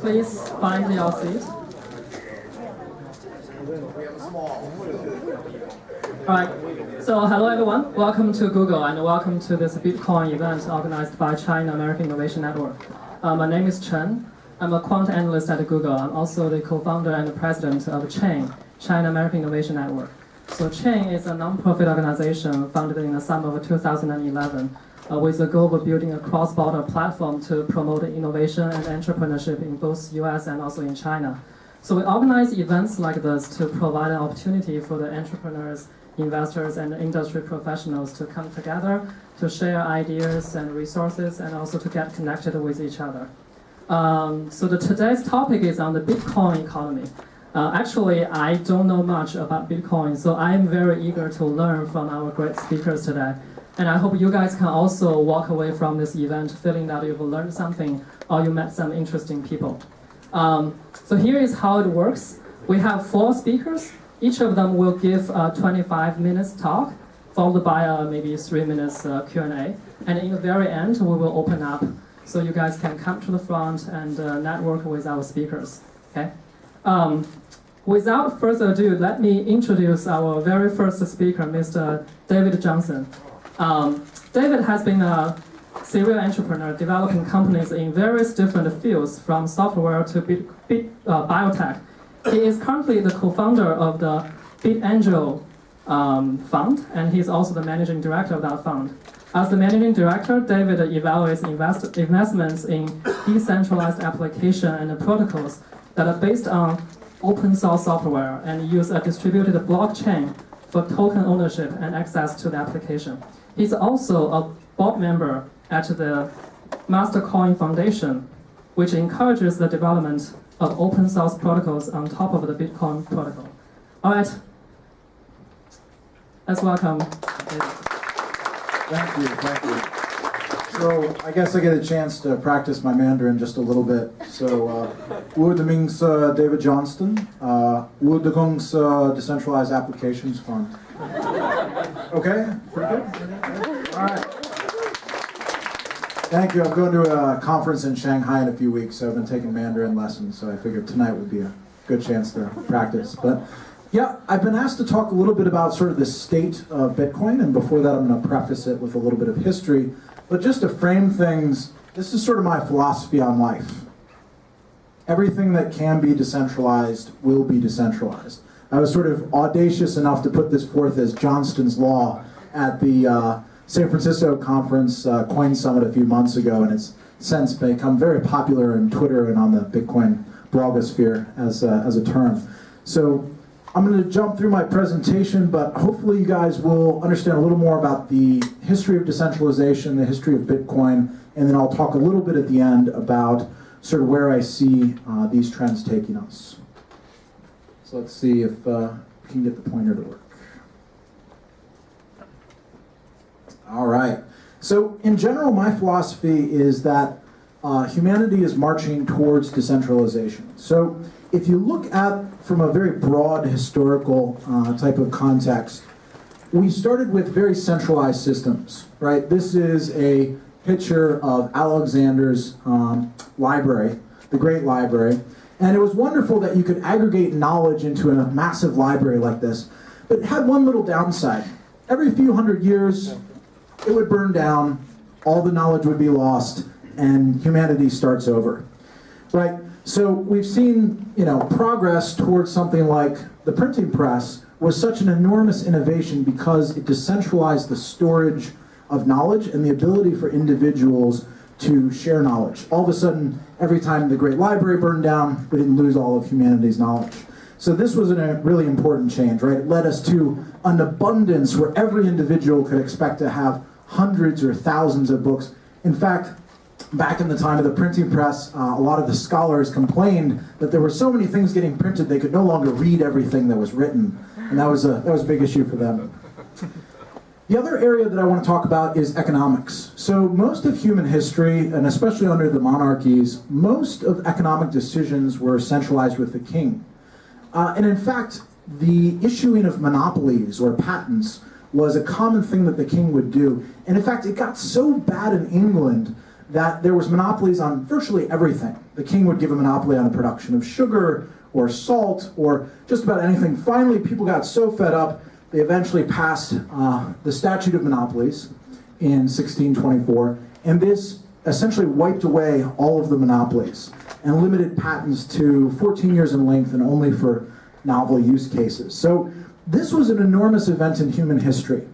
Please find your seat. Alright, so hello everyone. Welcome to Google and welcome to this Bitcoin event organized by China American Innovation Network. My name is Chen. I'm a quant analyst at Google. I'm also the co-founder and the president of Chain, China American Innovation Network. So Chain is a non-profit organization founded in the summer of 2011 with the goal of building a cross-border platform to promote innovation and entrepreneurship in both US and also in China. So we organize events like this to provide an opportunity for the entrepreneurs, investors, and industry professionals to come together to share ideas and resources and also to get connected with each other. Today's topic is on the Bitcoin economy. Actually, I don't know much about Bitcoin, so I'm very eager to learn from our great speakers today. And I hope you guys can also walk away from this event feeling that you've learned something or you met some interesting people. So here is how it works. We have 4 speakers. Each of them will give a 25 minutes talk, followed by maybe 3 minutes Q&A. And in the very end, we will open up so you guys can come to the front and network with our speakers. Okay? Without further ado, let me introduce our very first speaker, Mr. David Johnson. David has been a serial entrepreneur developing companies in various different fields, from software to biotech. He is currently the co-founder of the BitAngel fund, and he's also the managing director of that fund. As the managing director, David evaluates investments in decentralized applications and protocols that are based on open source software and use a distributed blockchain for token ownership and access to the application. He's also a board member at the Mastercoin Foundation, which encourages the development of open source protocols on top of the Bitcoin protocol. All right, let's welcome David. Thank you. So I guess I get a chance to practice my Mandarin just a little bit. So, 我的名是 David Johnston. 我的公司 Decentralized Applications Fund. Okay? Pretty good? All right. Thank you. I'm going to a conference in Shanghai in a few weeks, so I've been taking Mandarin lessons, so I figured tonight would be a good chance to practice. But yeah, I've been asked to talk a little bit about sort of the state of Bitcoin, and before that I'm going to preface it with a little bit of history. But just to frame things, this is sort of my philosophy on life. Everything that can be decentralized will be decentralized. I was sort of audacious enough to put this forth as Johnston's Law at the San Francisco conference, Coin Summit a few months ago, and it's since become very popular on Twitter and on the Bitcoin blogosphere as a term. So I'm going to jump through my presentation, but hopefully you guys will understand a little more about the history of decentralization, the history of Bitcoin, and then I'll talk a little bit at the end about sort of where I see these trends taking us. So let's see if we can get the pointer to work. All right. So in general, my philosophy is that humanity is marching towards decentralization. So if you look at from a very broad historical type of context, we started with very centralized systems, right? This is a picture of Alexander's library, the Great Library, and it was wonderful that you could aggregate knowledge into a massive library like this, but it had one little downside. Every few hundred years, it would burn down, all the knowledge would be lost, and humanity starts over, right? So we've seen, progress towards something like the printing press was such an enormous innovation because it decentralized the storage of knowledge and the ability for individuals to share knowledge. All of a sudden, every time the Great Library burned down, we didn't lose all of humanity's knowledge. So this was a really important change, right? It led us to an abundance where every individual could expect to have hundreds or thousands of books. In fact, back in the time of the printing press, a lot of the scholars complained that there were so many things getting printed they could no longer read everything that was written, and that was a big issue for them. The other area that I want to talk about is economics. So most of human history, and especially under the monarchies, most of economic decisions were centralized with the king. And in fact, the issuing of monopolies or patents was a common thing that the king would do. And in fact, it got so bad in England that there was monopolies on virtually everything. The king would give a monopoly on the production of sugar or salt or just about anything. Finally, people got so fed up, they eventually passed the Statute of Monopolies in 1624, and this essentially wiped away all of the monopolies and limited patents to 14 years in length and only for novel use cases. So this was an enormous event in human history.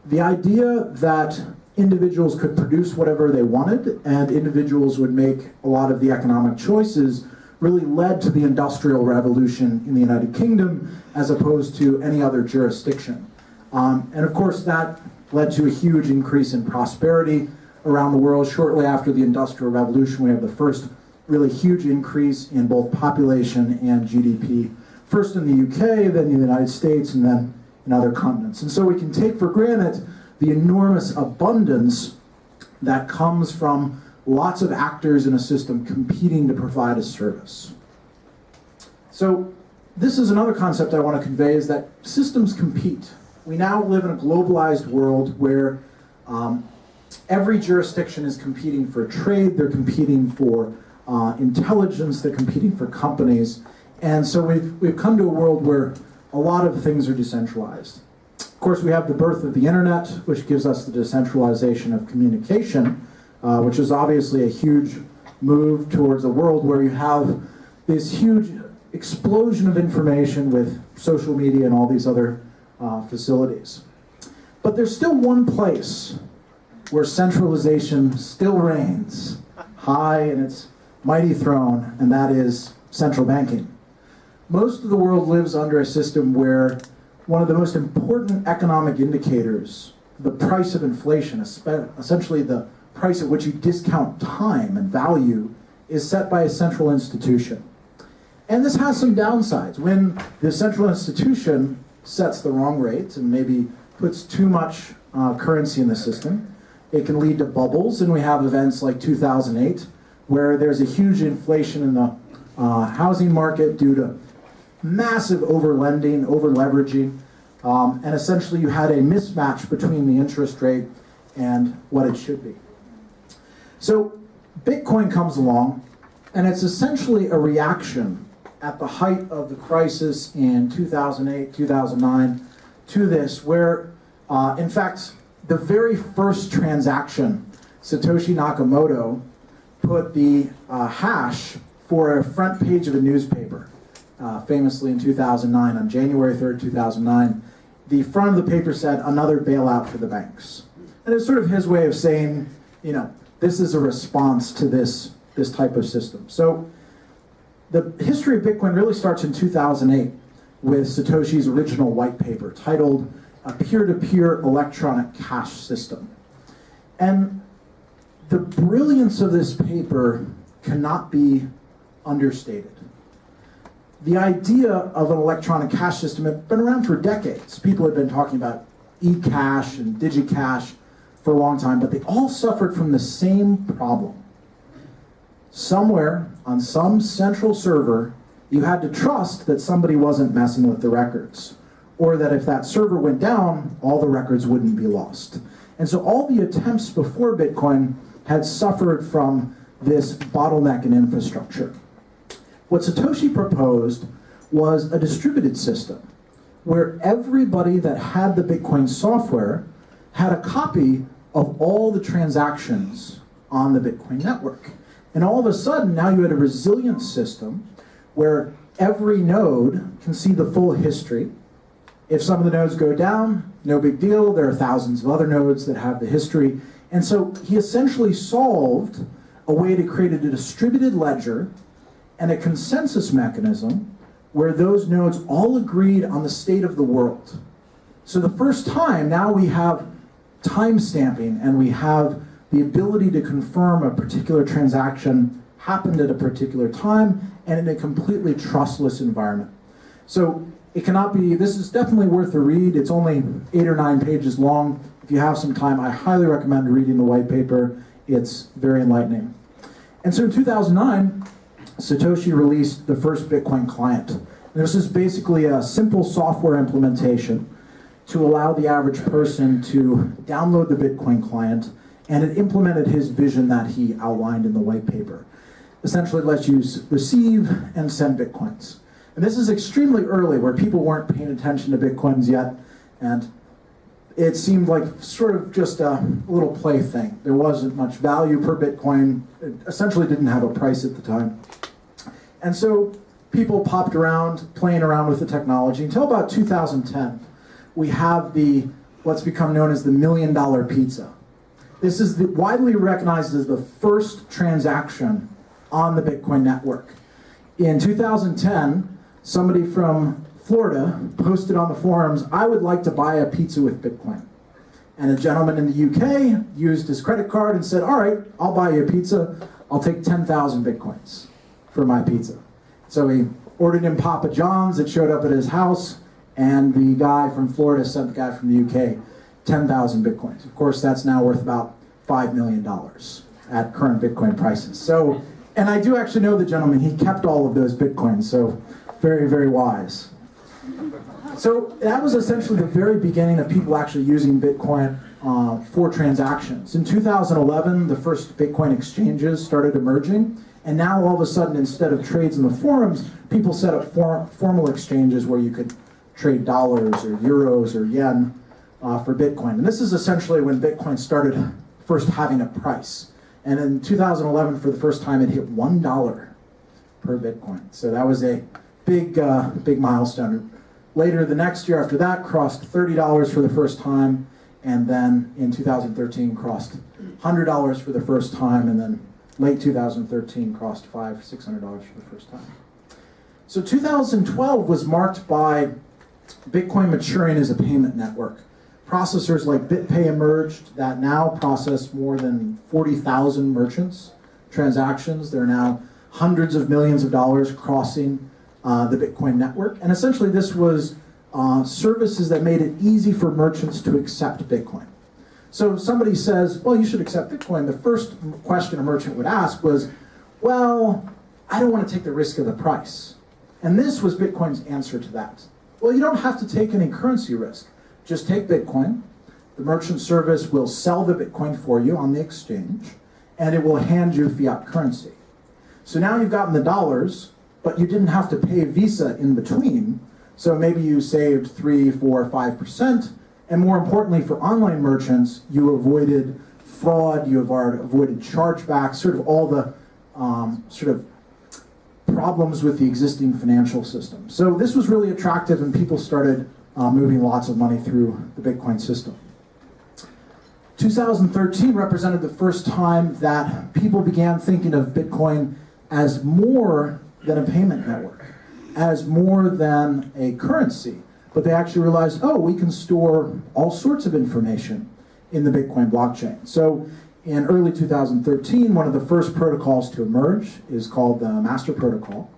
The idea that individuals could produce whatever they wanted and individuals would make a lot of the economic choices really led to the Industrial Revolution in the United Kingdom as opposed to any other jurisdiction. And of course that led to a huge increase in prosperity around the world. Shortly after the Industrial Revolution, we have the first really huge increase in both population and GDP, first in the UK, then in the United States, and then in other continents. And so we can take for granted the enormous abundance that comes from lots of actors in a system competing to provide a service. So this is another concept I want to convey, is that systems compete. We now live in a globalized world where every jurisdiction is competing for trade, they're competing for intelligence, they're competing for companies. And so we've come to a world where a lot of things are decentralized. Of course, we have the birth of the internet, which gives us the decentralization of communication, which is obviously a huge move towards a world where you have this huge explosion of information with social media and all these other facilities. But there's still one place where centralization still reigns high in its mighty throne, and that is central banking. Most of the world lives under a system where one of the most important economic indicators, the price of inflation, essentially the price at which you discount time and value, is set by a central institution. And this has some downsides. When the central institution sets the wrong rate and maybe puts too much currency in the system, it can lead to bubbles, and we have events like 2008, where there's a huge inflation in the housing market due to massive overlending, over-leveraging, and essentially you had a mismatch between the interest rate and what it should be. So Bitcoin comes along, and it's essentially a reaction at the height of the crisis in 2008, 2009 to this, where in fact the very first transaction, Satoshi Nakamoto put the hash for a front page of a newspaper, famously in 2009, on January 3rd, 2009. The front of the paper said, "Another bailout for the banks." And it's sort of his way of saying, you know, this is a response to this type of system. So the history of Bitcoin really starts in 2008 with Satoshi's original white paper titled "A Peer-to-Peer Electronic Cash System." And the brilliance of this paper cannot be understated. The idea of an electronic cash system had been around for decades. People had been talking about eCash and DigiCash for a long time, but they all suffered from the same problem. Somewhere on some central server, you had to trust that somebody wasn't messing with the records, or that if that server went down, all the records wouldn't be lost. And so all the attempts before Bitcoin had suffered from this bottleneck in infrastructure. What Satoshi proposed was a distributed system where everybody that had the Bitcoin software had a copy of all the transactions on the Bitcoin network. And all of a sudden, now you had a resilient system where every node can see the full history. If some of the nodes go down, no big deal. There are thousands of other nodes that have the history. And so he essentially solved a way to create a distributed ledger and a consensus mechanism where those nodes all agreed on the state of the world. So the first time, now we have time stamping, and we have the ability to confirm a particular transaction happened at a particular time and in a completely trustless environment. So it cannot be, this is definitely worth a read. It's only 8 or 9 pages long. If you have some time, I highly recommend reading the white paper. It's very enlightening. And so in 2009, Satoshi released the first Bitcoin client. And this is basically a simple software implementation to allow the average person to download the Bitcoin client and it implemented his vision that he outlined in the white paper. Essentially, it lets you receive and send Bitcoins. And this is extremely early, where people weren't paying attention to Bitcoins yet, and it seemed like sort of just a little plaything. There wasn't much value per Bitcoin. It essentially didn't have a price at the time. And so people popped around, playing around with the technology, until about 2010. We have what's become known as the $1 million pizza. This is widely recognized as the first transaction on the Bitcoin network. In 2010, somebody from Florida posted on the forums, "I would like to buy a pizza with Bitcoin." And a gentleman in the UK used his credit card and said, "All right, I'll buy you a pizza. I'll take 10,000 Bitcoins for my pizza." So he ordered him Papa John's. It showed up at his house, and the guy from Florida sent the guy from the UK 10,000 Bitcoins. Of course, that's now worth about $5 million at current Bitcoin prices. So, and I do actually know the gentleman. He kept all of those Bitcoins, so very, very wise. So that was essentially the very beginning of people actually using Bitcoin for transactions. In 2011, the first Bitcoin exchanges started emerging, and now all of a sudden, instead of trades in the forums, people set up formal exchanges where you could trade dollars or euros or yen for Bitcoin. And this is essentially when Bitcoin started first having a price. And in 2011, for the first time, it hit $1 per Bitcoin. So that was a big milestone. Later, the next year after that, crossed $30 for the first time, and then in 2013 crossed $100 for the first time, and then late 2013 crossed $600 for the first time. So 2012 was marked by Bitcoin maturing as a payment network. Processors like BitPay emerged that now process more than 40,000 merchants transactions. There are now hundreds of millions of dollars crossing the Bitcoin network. And essentially this was services that made it easy for merchants to accept Bitcoin. So if somebody says, well, you should accept Bitcoin, the first question a merchant would ask was, well, I don't want to take the risk of the price. And this was Bitcoin's answer to that. Well, you don't have to take any currency risk. Just take Bitcoin. The merchant service will sell the Bitcoin for you on the exchange, and it will hand you fiat currency. So now you've gotten the dollars, but you didn't have to pay Visa in between. So maybe you saved 3, 4, 5%. And more importantly, for online merchants, you avoided fraud, you avoided chargebacks, sort of all the problems with the existing financial system. So this was really attractive, and people started moving lots of money through the Bitcoin system. 2013 represented the first time that people began thinking of Bitcoin as more than a payment network, as more than a currency. But they actually realized, oh, we can store all sorts of information in the Bitcoin blockchain. So in early 2013, one of the first protocols to emerge is called the Master Protocol.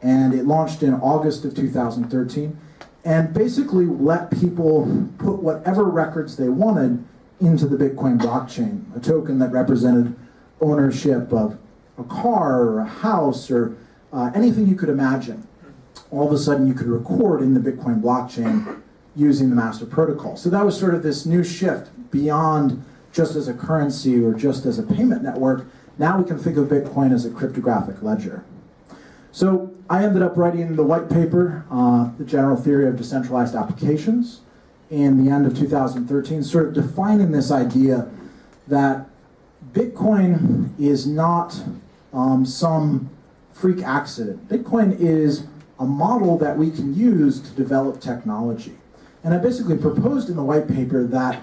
And it launched in August of 2013 and basically let people put whatever records they wanted into the Bitcoin blockchain, a token that represented ownership of a car or a house or anything you could imagine. All of a sudden you could record in the Bitcoin blockchain using the Master Protocol. So that was sort of this new shift beyond just as a currency or just as a payment network. Now we can think of Bitcoin as a cryptographic ledger. So I ended up writing the white paper, The General Theory of Decentralized Applications, in the end of 2013, sort of defining this idea that Bitcoin is not some freak accident. Bitcoin is a model that we can use to develop technology. And I basically proposed in the white paper that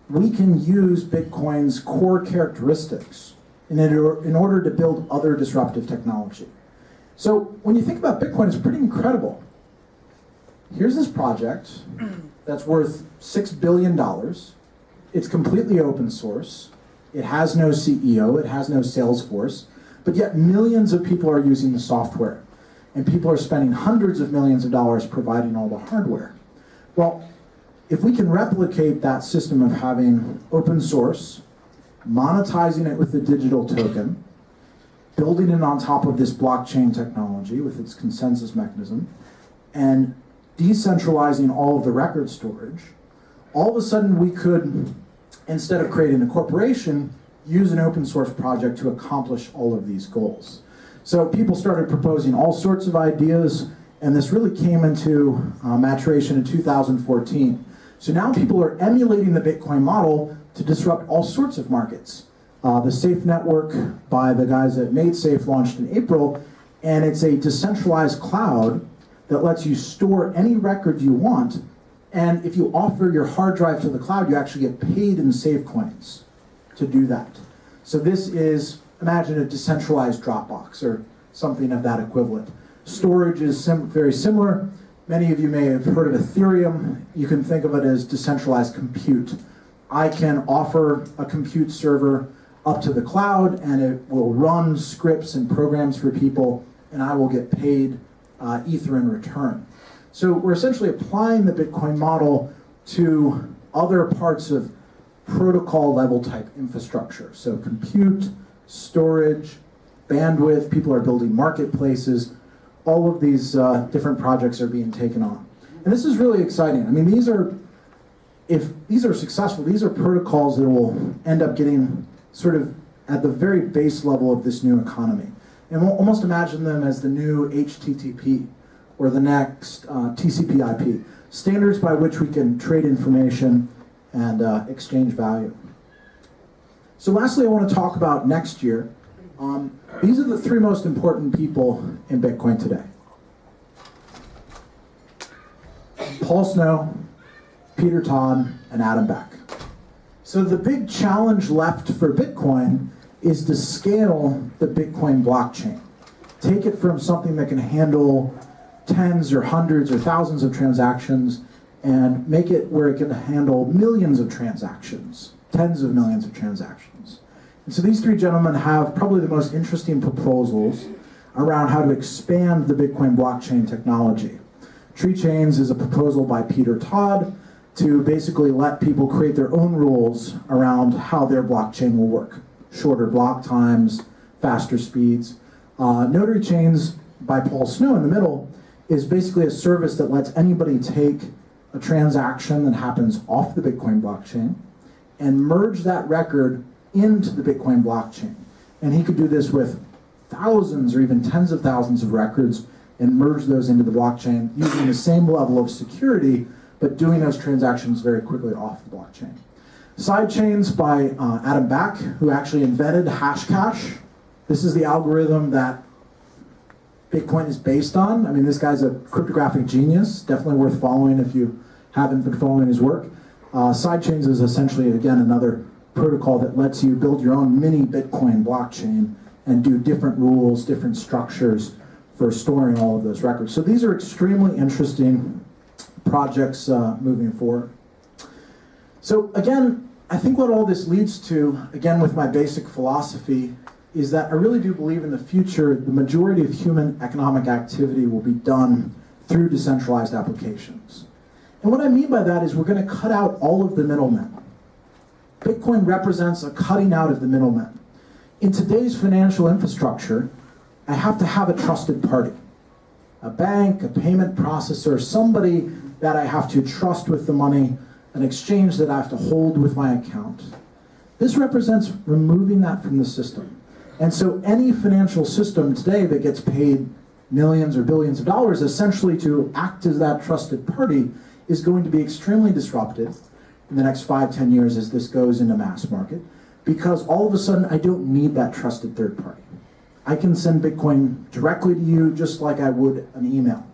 we can use Bitcoin's core characteristics in order to build other disruptive technology. So when you think about Bitcoin, it's pretty incredible. Here's this project that's worth $6 billion. It's completely open source. It has no CEO. It has no sales force. But yet millions of people are using the software. And people are spending hundreds of millions of dollars providing all the hardware. Well, if we can replicate that system of having open source, monetizing it with the digital token, building it on top of this blockchain technology with its consensus mechanism, and decentralizing all of the record storage, all of a sudden we could instead of creating a corporation, use an open source project to accomplish all of these goals. So people started proposing all sorts of ideas, and this really came into maturation in 2014. So now people are emulating the Bitcoin model to disrupt all sorts of markets. The Safe Network by the guys at MadeSafe launched in April, and it's a decentralized cloud that lets you store any record you want, and if you offer your hard drive to the cloud, you actually get paid in Safecoins to do that. So this is, imagine a decentralized Dropbox or something of that equivalent. Storage is very similar. Many of you may have heard of Ethereum. You can think of it as decentralized compute. I can offer a compute server up to the cloud, and it will run scripts and programs for people, and I will get paid Ether in return. So we're essentially applying the Bitcoin model to other parts of protocol level type infrastructure. So compute, storage, bandwidth, people are building marketplaces, all of these different projects are being taken on. And this is really exciting. I mean, if these are successful, these are protocols that will end up getting sort of at the very base level of this new economy. And we'll almost imagine them as the new HTTP or the next TCP/IP, standards by which we can trade information and exchange value. So lastly, I want to talk about next year. These are the three most important people in Bitcoin today. Paul Snow, Peter Todd, and Adam Back. So the big challenge left for Bitcoin is to scale the Bitcoin blockchain. Take it from something that can handle tens or hundreds or thousands of transactions and make it where it can handle millions of transactions, tens of millions of transactions. And so these three gentlemen have probably the most interesting proposals around how to expand the Bitcoin blockchain technology. Tree Chains is a proposal by Peter Todd to basically let people create their own rules around how their blockchain will work. Shorter block times, faster speeds. Notary Chains by Paul Snow in the middle is basically a service that lets anybody take a transaction that happens off the Bitcoin blockchain and merge that record into the Bitcoin blockchain. And he could do this with thousands or even tens of thousands of records and merge those into the blockchain using the same level of security, but doing those transactions very quickly off the blockchain. Sidechains by Adam Back, who actually invented Hashcash. This is the algorithm that Bitcoin is based on. I mean, this guy's a cryptographic genius, definitely worth following if you haven't been following his work. Sidechains is essentially, again, another protocol that lets you build your own mini Bitcoin blockchain and do different rules, different structures for storing all of those records. So these are extremely interesting projects moving forward. So again, I think what all this leads to, again with my basic philosophy, is that I really do believe in the future the majority of human economic activity will be done through decentralized applications. And what I mean by that is we're going to cut out all of the middlemen. Bitcoin represents a cutting out of the middlemen. In today's financial infrastructure, I have to have a trusted party. A bank, a payment processor, somebody that I have to trust with the money, an exchange that I have to hold with my account. This represents removing that from the system. And so any financial system today that gets paid millions or billions of dollars essentially to act as that trusted party is going to be extremely disruptive in the next 5-10 years as this goes into mass market, because all of a sudden I don't need that trusted third party. I can send Bitcoin directly to you just like I would an email.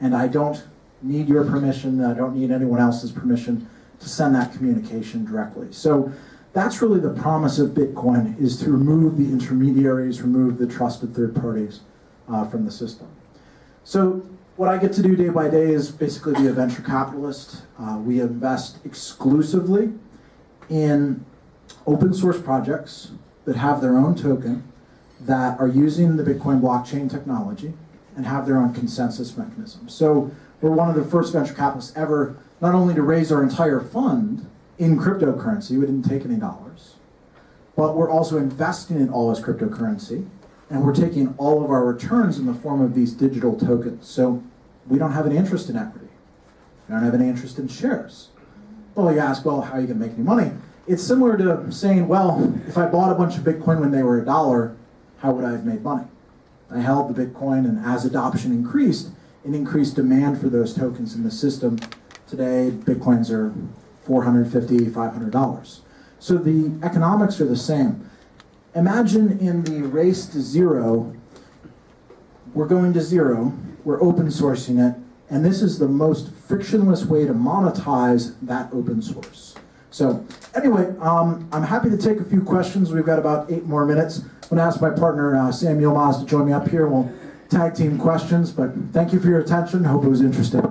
And I don't need your permission, I don't need anyone else's permission to send that communication directly. So that's really the promise of Bitcoin, is to remove the intermediaries, remove the trusted third parties from the system. So what I get to do day by day is basically be a venture capitalist. We invest exclusively in open source projects that have their own token, that are using the Bitcoin blockchain technology and have their own consensus mechanism. So we're one of the first venture capitalists ever, not only to raise our entire fund in cryptocurrency, we didn't take any dollars, but we're also investing in all as cryptocurrency, and we're taking all of our returns in the form of these digital tokens. So we don't have any interest in equity. We don't have any interest in shares. Well, you ask, well, how are you going to make any money? it's similar to saying, well, if I bought a bunch of Bitcoin when they were $1, how would I have made money? I held the Bitcoin, and as adoption increased, it increased demand for those tokens in the system. Today, Bitcoins are $450, $500. So the economics are the same. Imagine in the race to zero, we're going to zero, we're open sourcing it, and this is the most frictionless way to monetize that open source. So anyway, I'm happy to take a few questions. We've got about 8 more minutes. I'm going to ask my partner, Sam Yilmaz, to join me up here. We'll tag team questions, but thank you for your attention. Hope it was interesting.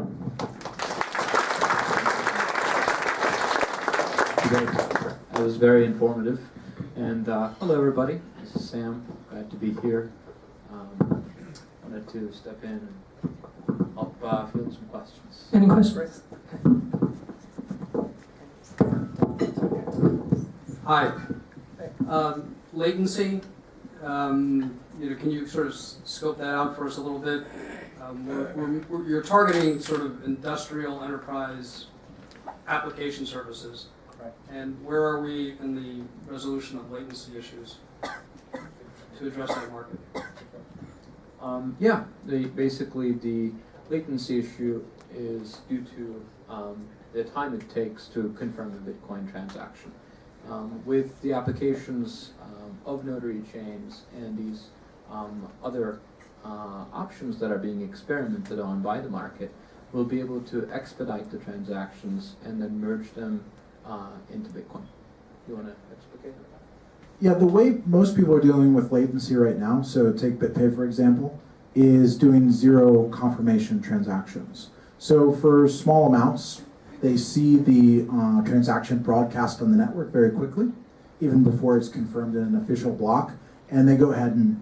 That was very informative. And hello, everybody. This is Sam. Glad to be here. Wanted to step in and help field some questions. Any questions? Hi. Latency, can you sort of scope that out for us a little bit? You're targeting sort of industrial enterprise application services. Right. And where are we in the resolution of latency issues to address that market? Basically the latency issue is due to the time it takes to confirm a Bitcoin transaction. With the applications of notary chains and these other options that are being experimented on by the market, we'll be able to expedite the transactions and then merge them into Bitcoin. You want to explicate that? Yeah, the way most people are dealing with latency right now, so take BitPay for example, is doing zero confirmation transactions. So for small amounts, they see the transaction broadcast on the network very quickly, even before it's confirmed in an official block, and they go ahead and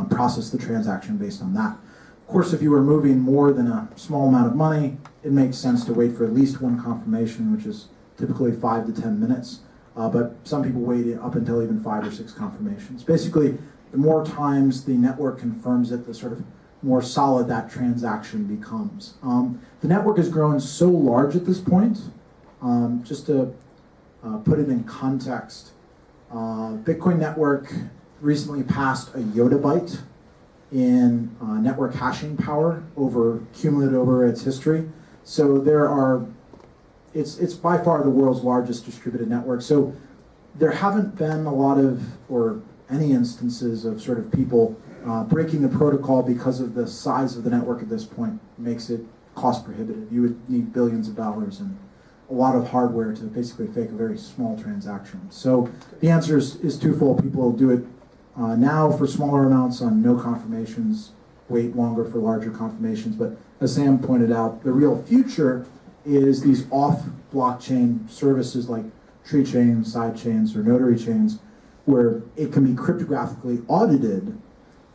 process the transaction based on that. Of course, if you were moving more than a small amount of money, it makes sense to wait for at least one confirmation, which is typically 5 to 10 minutes. But some people wait up until even 5 or 6 confirmations. Basically, the more times the network confirms it, the sort of more solid that transaction becomes. The network has grown so large at this point. Just to put it in context, Bitcoin network recently passed a yottabyte in network hashing power cumulative over its history. So it's by far the world's largest distributed network. So there haven't been a lot of, or any instances of sort of people breaking the protocol because of the size of the network at this point makes it cost prohibitive. You would need billions of dollars and a lot of hardware to basically fake a very small transaction. So the answer is twofold. People do it now for smaller amounts on no confirmations, wait longer for larger confirmations. But as Sam pointed out, the real future is these off-blockchain services like tree chains, side chains, or notary chains, where it can be cryptographically audited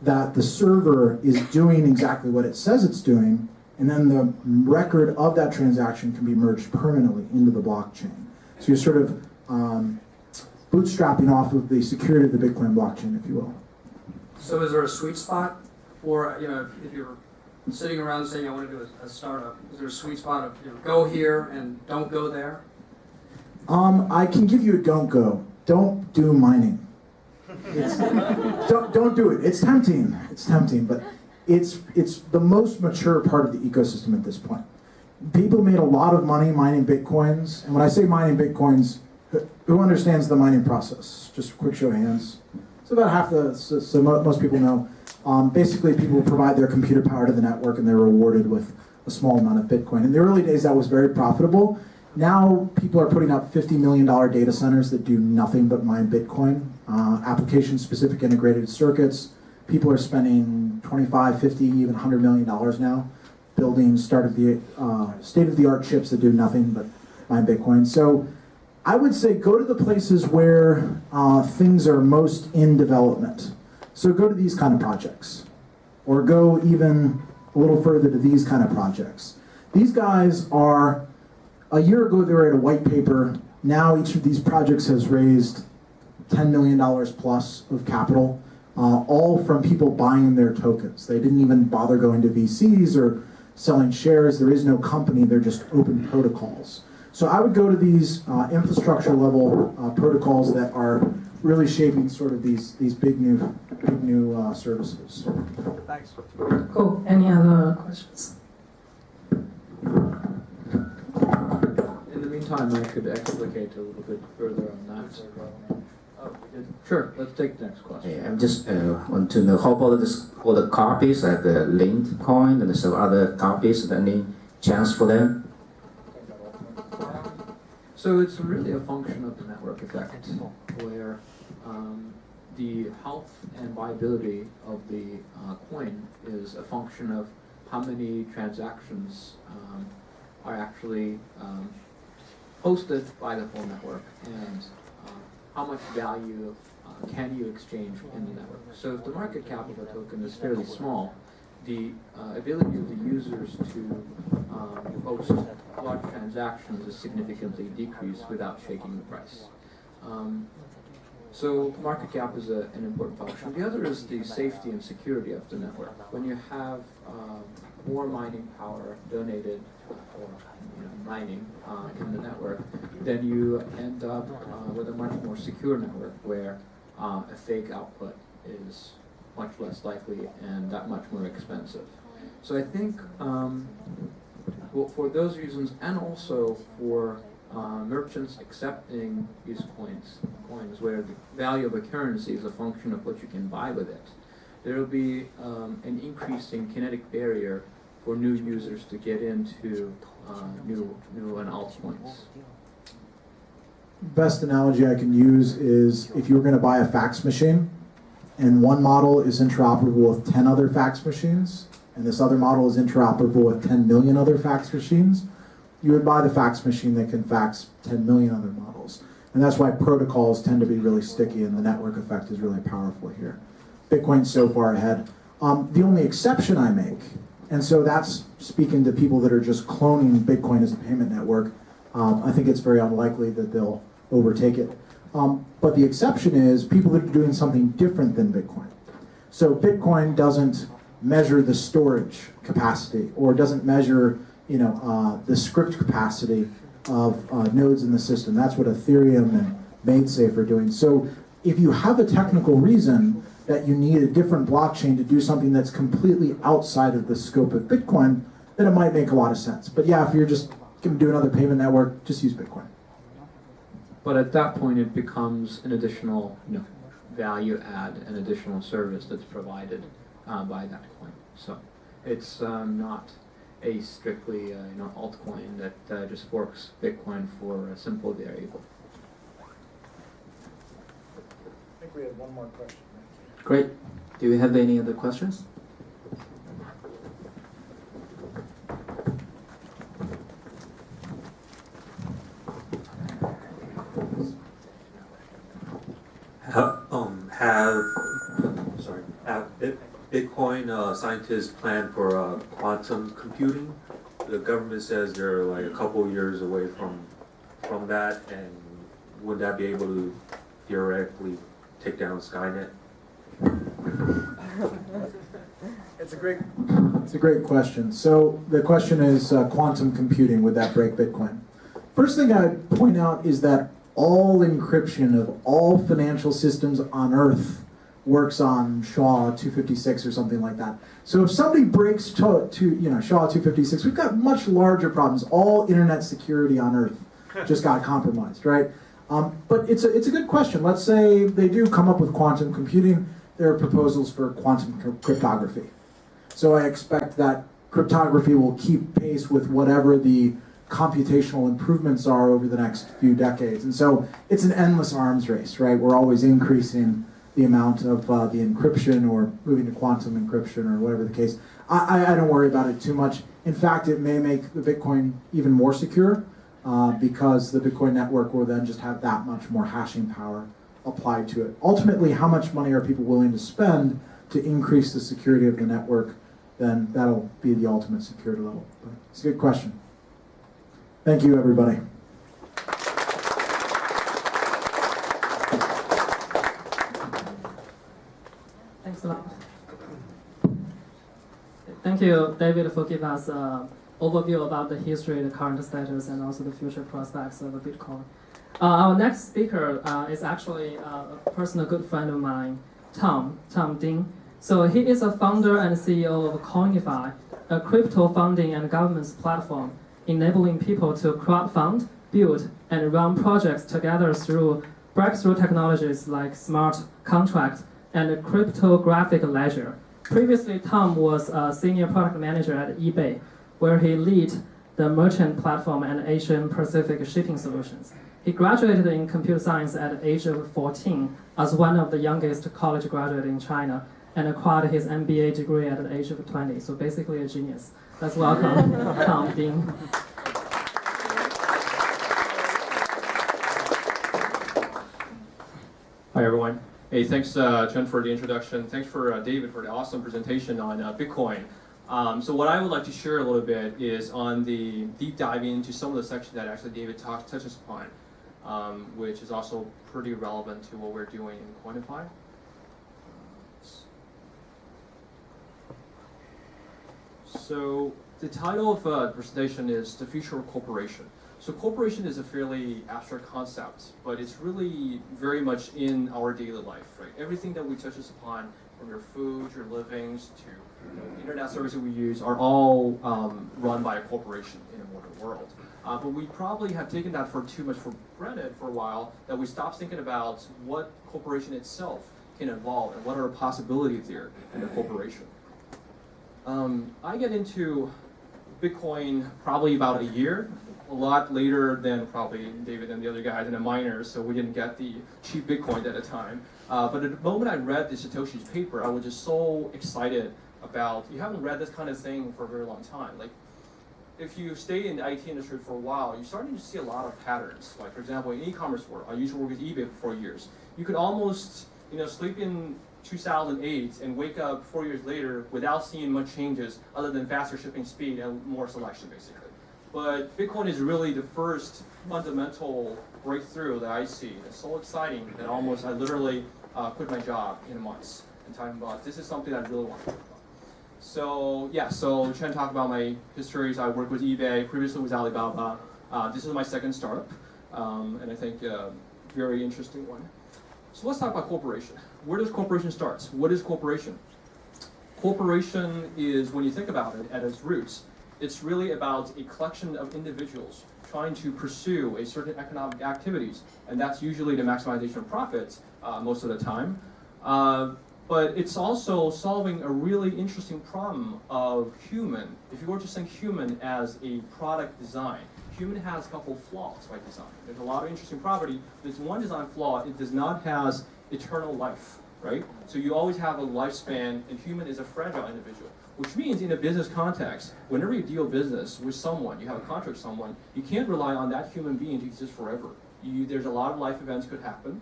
that the server is doing exactly what it says it's doing, and then the record of that transaction can be merged permanently into the blockchain. So you're sort of bootstrapping off of the security of the Bitcoin blockchain, if you will. So is there a sweet spot for, if you're sitting around saying I want to do a startup, is there a sweet spot of go here and don't go there? I can give you a don't go. Don't do mining. Don't do it. It's tempting. It's tempting, but it's the most mature part of the ecosystem at this point. People made a lot of money mining Bitcoins, and when I say mining Bitcoins, who understands the mining process? Just a quick show of hands. So about half most people know. Basically, people provide their computer power to the network, and they're rewarded with a small amount of Bitcoin. In the early days, that was very profitable. Now, people are putting up $50 million data centers that do nothing but mine Bitcoin. Application-specific integrated circuits. People are spending $25, $50, even $100 million now building state-of-the-art chips that do nothing but mine Bitcoin. So I would say go to the places where things are most in development. So go to these kind of projects, or go even a little further to these kind of projects. These guys are, a year ago they were at a white paper. Now each of these projects has raised $10 million plus of capital, all from people buying their tokens. They didn't even bother going to VCs or selling shares. There is no company, they're just open protocols. So I would go to these infrastructure level protocols that are really shaping sort of these big new services. Thanks. Cool. Any other questions? In the meantime, I could explicate a little bit further on that. Sure, let's take the next question. Hey, I'm just want to know how about this, all the copies like the linked coin and some other copies, any chance for them? So it's really a function of the network effect, where the health and viability of the coin is a function of how many transactions are actually hosted by the whole network, and how much value can you exchange in the network. So if the market cap of a token is fairly small, the ability of the users to host large transactions is significantly decreased without shaking the price. So market cap is an important function. The other is the safety and security of the network. When you have more mining power donated for mining in the network, then you end up with a much more secure network where a fake output is much less likely and that much more expensive. So I think well, for those reasons, and also for merchants accepting these coins where the value of a currency is a function of what you can buy with it, there will be an increasing kinetic barrier for new users to get into new and altcoins. Best analogy I can use is if you were going to buy a fax machine, and one model is interoperable with 10 other fax machines, and this other model is interoperable with 10 million other fax machines, you would buy the fax machine that can fax 10 million other models. And that's why protocols tend to be really sticky, and the network effect is really powerful here. Bitcoin's so far ahead. The only exception I make, and so that's speaking to people that are just cloning Bitcoin as a payment network, I think it's very unlikely that they'll overtake it. But the exception is people that are doing something different than Bitcoin. So Bitcoin doesn't measure the storage capacity, or doesn't measure the script capacity of nodes in the system. That's what Ethereum and MaidSafe are doing. So if you have a technical reason that you need a different blockchain to do something that's completely outside of the scope of Bitcoin, then it might make a lot of sense. But yeah, if you're just going to do another payment network, just use Bitcoin. But at that point, it becomes an additional value add, an additional service that's provided by that coin. So it's not a strictly altcoin that just forks Bitcoin for a simple variable. I think we have one more question. Great. Do we have any other questions? Have Bitcoin scientists plan for quantum computing? The government says they're like a couple years away from that, and would that be able to theoretically take down Skynet? It's a great question. So the question is quantum computing, would that break Bitcoin? First thing I'd point out is that all encryption of all financial systems on Earth works on SHA-256 or something like that. So if somebody breaks to SHA-256, we've got much larger problems. All internet security on Earth just got compromised, right? But it's a good question. Let's say they do come up with quantum computing. There are proposals for quantum cryptography. So I expect that cryptography will keep pace with whatever the computational improvements are over the next few decades. And so it's an endless arms race, right? We're always increasing the amount of the encryption, or moving to quantum encryption, or whatever the case. I don't worry about it too much. In fact, it may make the Bitcoin even more secure because the Bitcoin network will then just have that much more hashing power applied to it. Ultimately, how much money are people willing to spend to increase the security of the network? Then that'll be the ultimate security level. But it's a good question. Thank you, everybody. Thanks a lot. Thank you, David, for giving us a overview about the history, the current status, and also the future prospects of Bitcoin. Our next speaker is actually a personal good friend of mine, Tom Ding. So he is a founder and CEO of Coinify, a crypto funding and governance platform enabling people to crowdfund, build, and run projects together through breakthrough technologies like smart contract and cryptographic ledger. Previously, Tom was a senior product manager at eBay, where he led the merchant platform and Asian Pacific shipping solutions. He graduated in computer science at the age of 14 as one of the youngest college graduates in China and acquired his MBA degree at the age of 20, so basically a genius. Let's welcome Tom Ding. Hi, everyone. Hey, thanks, Chen, for the introduction. Thanks for David for the awesome presentation on Bitcoin. So what I would like to share a little bit is on the deep dive into some of the sections that actually David touches upon, which is also pretty relevant to what we're doing in Coinify. So the title of the presentation is The Future of Corporation. So corporation is a fairly abstract concept, but it's really very much in our daily life, right? Everything that we touch upon, from your food, your livings, to internet services we use, are all run by a corporation in a modern world. But we probably have taken that for too much for granted for a while, that we stopped thinking about what corporation itself can involve and what are the possibilities there in a corporation. I get into Bitcoin probably about a year, a lot later than probably David and the other guys in the miners, so we didn't get the cheap Bitcoin at the time. But at the moment I read the Satoshi's paper, I was just so excited about, you haven't read this kind of thing for a very long time. Like, if you stay in the IT industry for a while, you're starting to see a lot of patterns. Like, for example, in e-commerce world, I used to work with eBay for 4 years. You could almost, sleep in 2008 and wake up 4 years later without seeing much changes other than faster shipping speed and more selection, basically. But Bitcoin is really the first fundamental breakthrough that I see. It's so exciting that I literally quit my job in a month and talking about this is something I really want to work on. So yeah, so Chen talked about my histories. I worked with eBay, previously with Alibaba. This is my second startup, and I think a very interesting one. So let's talk about corporation. Where does corporation start? What is corporation? Corporation is, when you think about it at its roots, it's really about a collection of individuals trying to pursue a certain economic activities, and that's usually the maximization of profits most of the time. But it's also solving a really interesting problem of human. If you were to think human as a product design, human has a couple flaws by design. There's a lot of interesting property. There's one design flaw, it does not have eternal life, right? So you always have a lifespan, and human is a fragile individual. Which means in a business context, whenever you deal business with someone, you have a contract with someone, you can't rely on that human being to exist forever. There's a lot of life events could happen.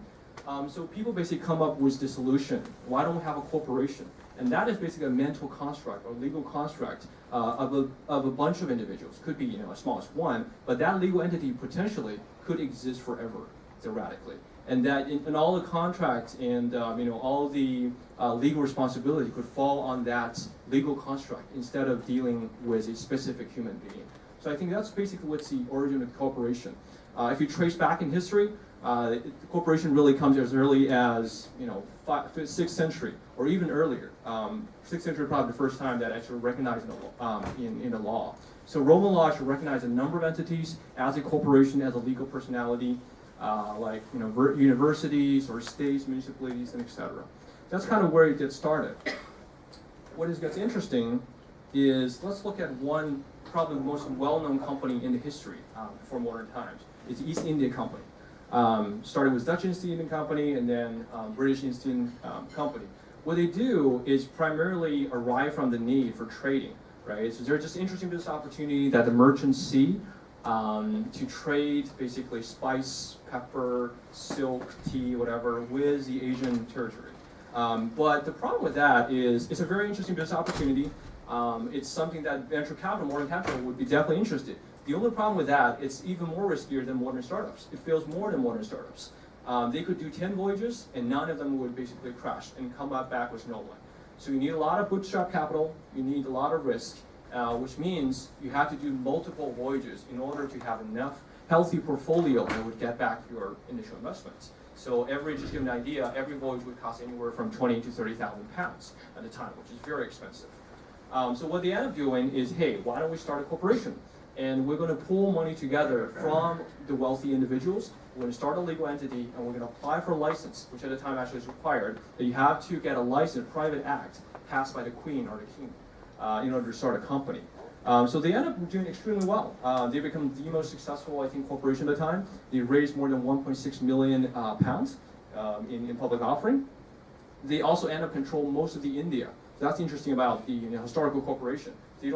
So people basically come up with this solution. Why don't we have a corporation? And that is basically a mental construct or legal construct of a bunch of individuals. Could be as small as one, but that legal entity potentially could exist forever, theoretically. And that in all the contracts and all the legal responsibility could fall on that legal construct instead of dealing with a specific human being. So I think that's basically what's the origin of corporation. If you trace back in history, the corporation really comes as early as 6th century or even earlier. 6th century probably the first time that actually recognized in the law. So Roman law should recognize a number of entities as a corporation, as a legal personality. Like universities or states, municipalities, and etc. That's kind of where it gets started. What gets interesting is, let's look at one, probably the most well-known company in the history before modern times. It's the East India Company. Started with Dutch East India Company and then British East India Company. What they do is primarily arrive from the need for trading, right? So there's just interesting business opportunity that the merchants see. To trade basically spice, pepper, silk, tea, whatever, with the Asian territory. But the problem with that is it's a very interesting business opportunity. It's something that venture capital, modern capital, would be definitely interested. The only problem with that, it's even more riskier than modern startups. It fails more than modern startups. They could do 10 voyages and none of them would basically crash and come back with no one. So you need a lot of bootstrap capital, you need a lot of risk, which means you have to do multiple voyages in order to have enough healthy portfolio that would get back your initial investments. So every, just give an idea, every voyage would cost anywhere from 20 to 30,000 pounds at the time, which is very expensive. So what they end up doing is, hey, why don't we start a corporation? And we're going to pool money together from the wealthy individuals. We're going to start a legal entity, and we're going to apply for a license, which at the time actually is required, that you have to get a license, private act, passed by the Queen or the King in order to start a company. So they end up doing extremely well. They become the most successful, I think, corporation at the time. They raised more than 1.6 million pounds in public offering. They also end up control most of the India. So that's interesting about the historical corporation. They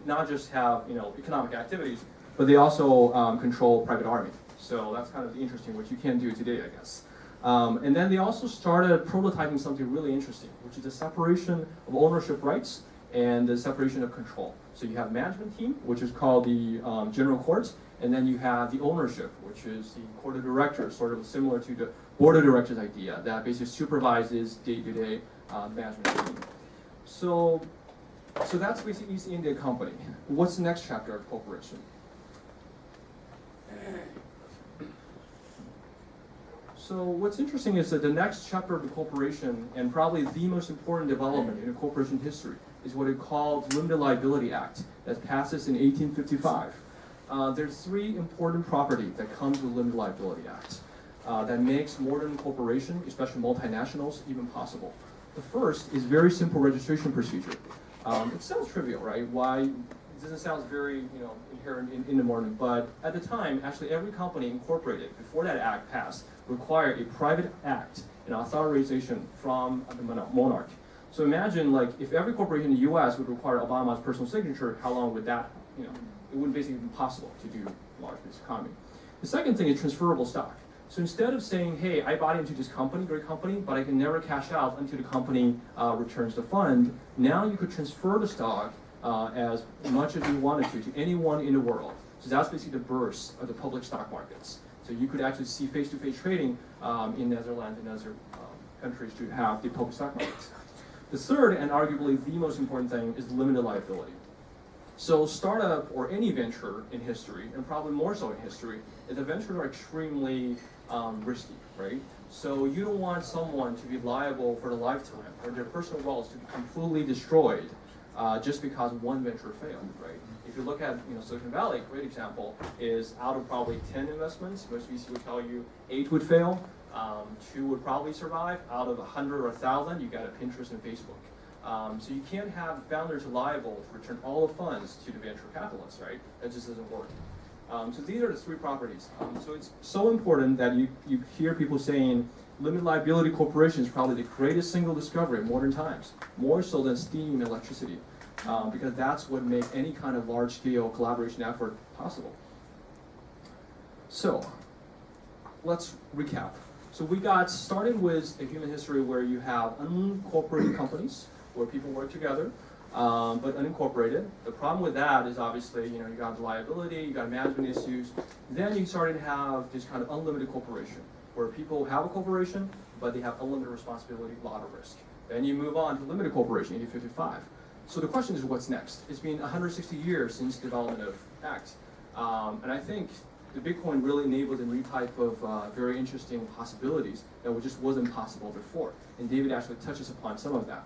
not just have economic activities, but they also control private army. So that's kind of interesting, which you can't do today, I guess. And then they also started prototyping something really interesting, which is the separation of ownership rights and the separation of control. So you have management team, which is called the general court, and then you have the ownership, which is the court of directors, sort of similar to the board of directors idea that basically supervises day-to-day management team. So that's basically East India Company. What's the next chapter of corporation? So what's interesting is that the next chapter of the corporation, and probably the most important development in corporation history, is what it called Limited Liability Act that passes in 1855. There's three important properties that comes with Limited Liability Act that makes modern corporation, especially multinationals, even possible. The first is very simple registration procedure. It sounds trivial, right? Why? It doesn't sound very inherent in the modern, but at the time, actually every company incorporated before that act passed required a private act and authorization from the monarch. So imagine, like, if every corporation in the U.S. would require Obama's personal signature, how long would that, it wouldn't basically be possible to do large business economy. The second thing is transferable stock. So instead of saying, hey, I bought into this company, great company, but I can never cash out until the company returns the fund, now you could transfer the stock as much as you wanted to anyone in the world. So that's basically the birth of the public stock markets. So you could actually see face-to-face trading in Netherlands and other countries to have the public stock markets. The third, and arguably the most important thing, is limited liability. So startup or any venture in history, and probably more so in history, is that ventures are extremely risky, right? So you don't want someone to be liable for the lifetime or their personal wealth to be completely destroyed just because one venture failed, right? If you look at Silicon Valley, a great example is out of probably 10 investments, most VC would tell you 8 would fail, 2 would probably survive. Out of 100 or 1,000, you got a Pinterest and Facebook. So you can't have founders liable to return all the funds to the venture capitalists, right? That just doesn't work. So these are the three properties. So it's so important that you hear people saying limited liability corporation is probably the greatest single discovery in modern times, more so than steam and electricity, because that's what makes any kind of large-scale collaboration effort possible. So let's recap. So we got started with a human history where you have unincorporated companies, where people work together, but unincorporated. The problem with that is obviously, you got liability, you got management issues. Then you started to have this kind of unlimited corporation, where people have a corporation, but they have unlimited responsibility, a lot of risk. Then you move on to limited corporation, 1855. So the question is, what's next? It's been 160 years since the development of ACT. And I think the Bitcoin really enabled a new type of very interesting possibilities that just wasn't possible before. And David actually touches upon some of that.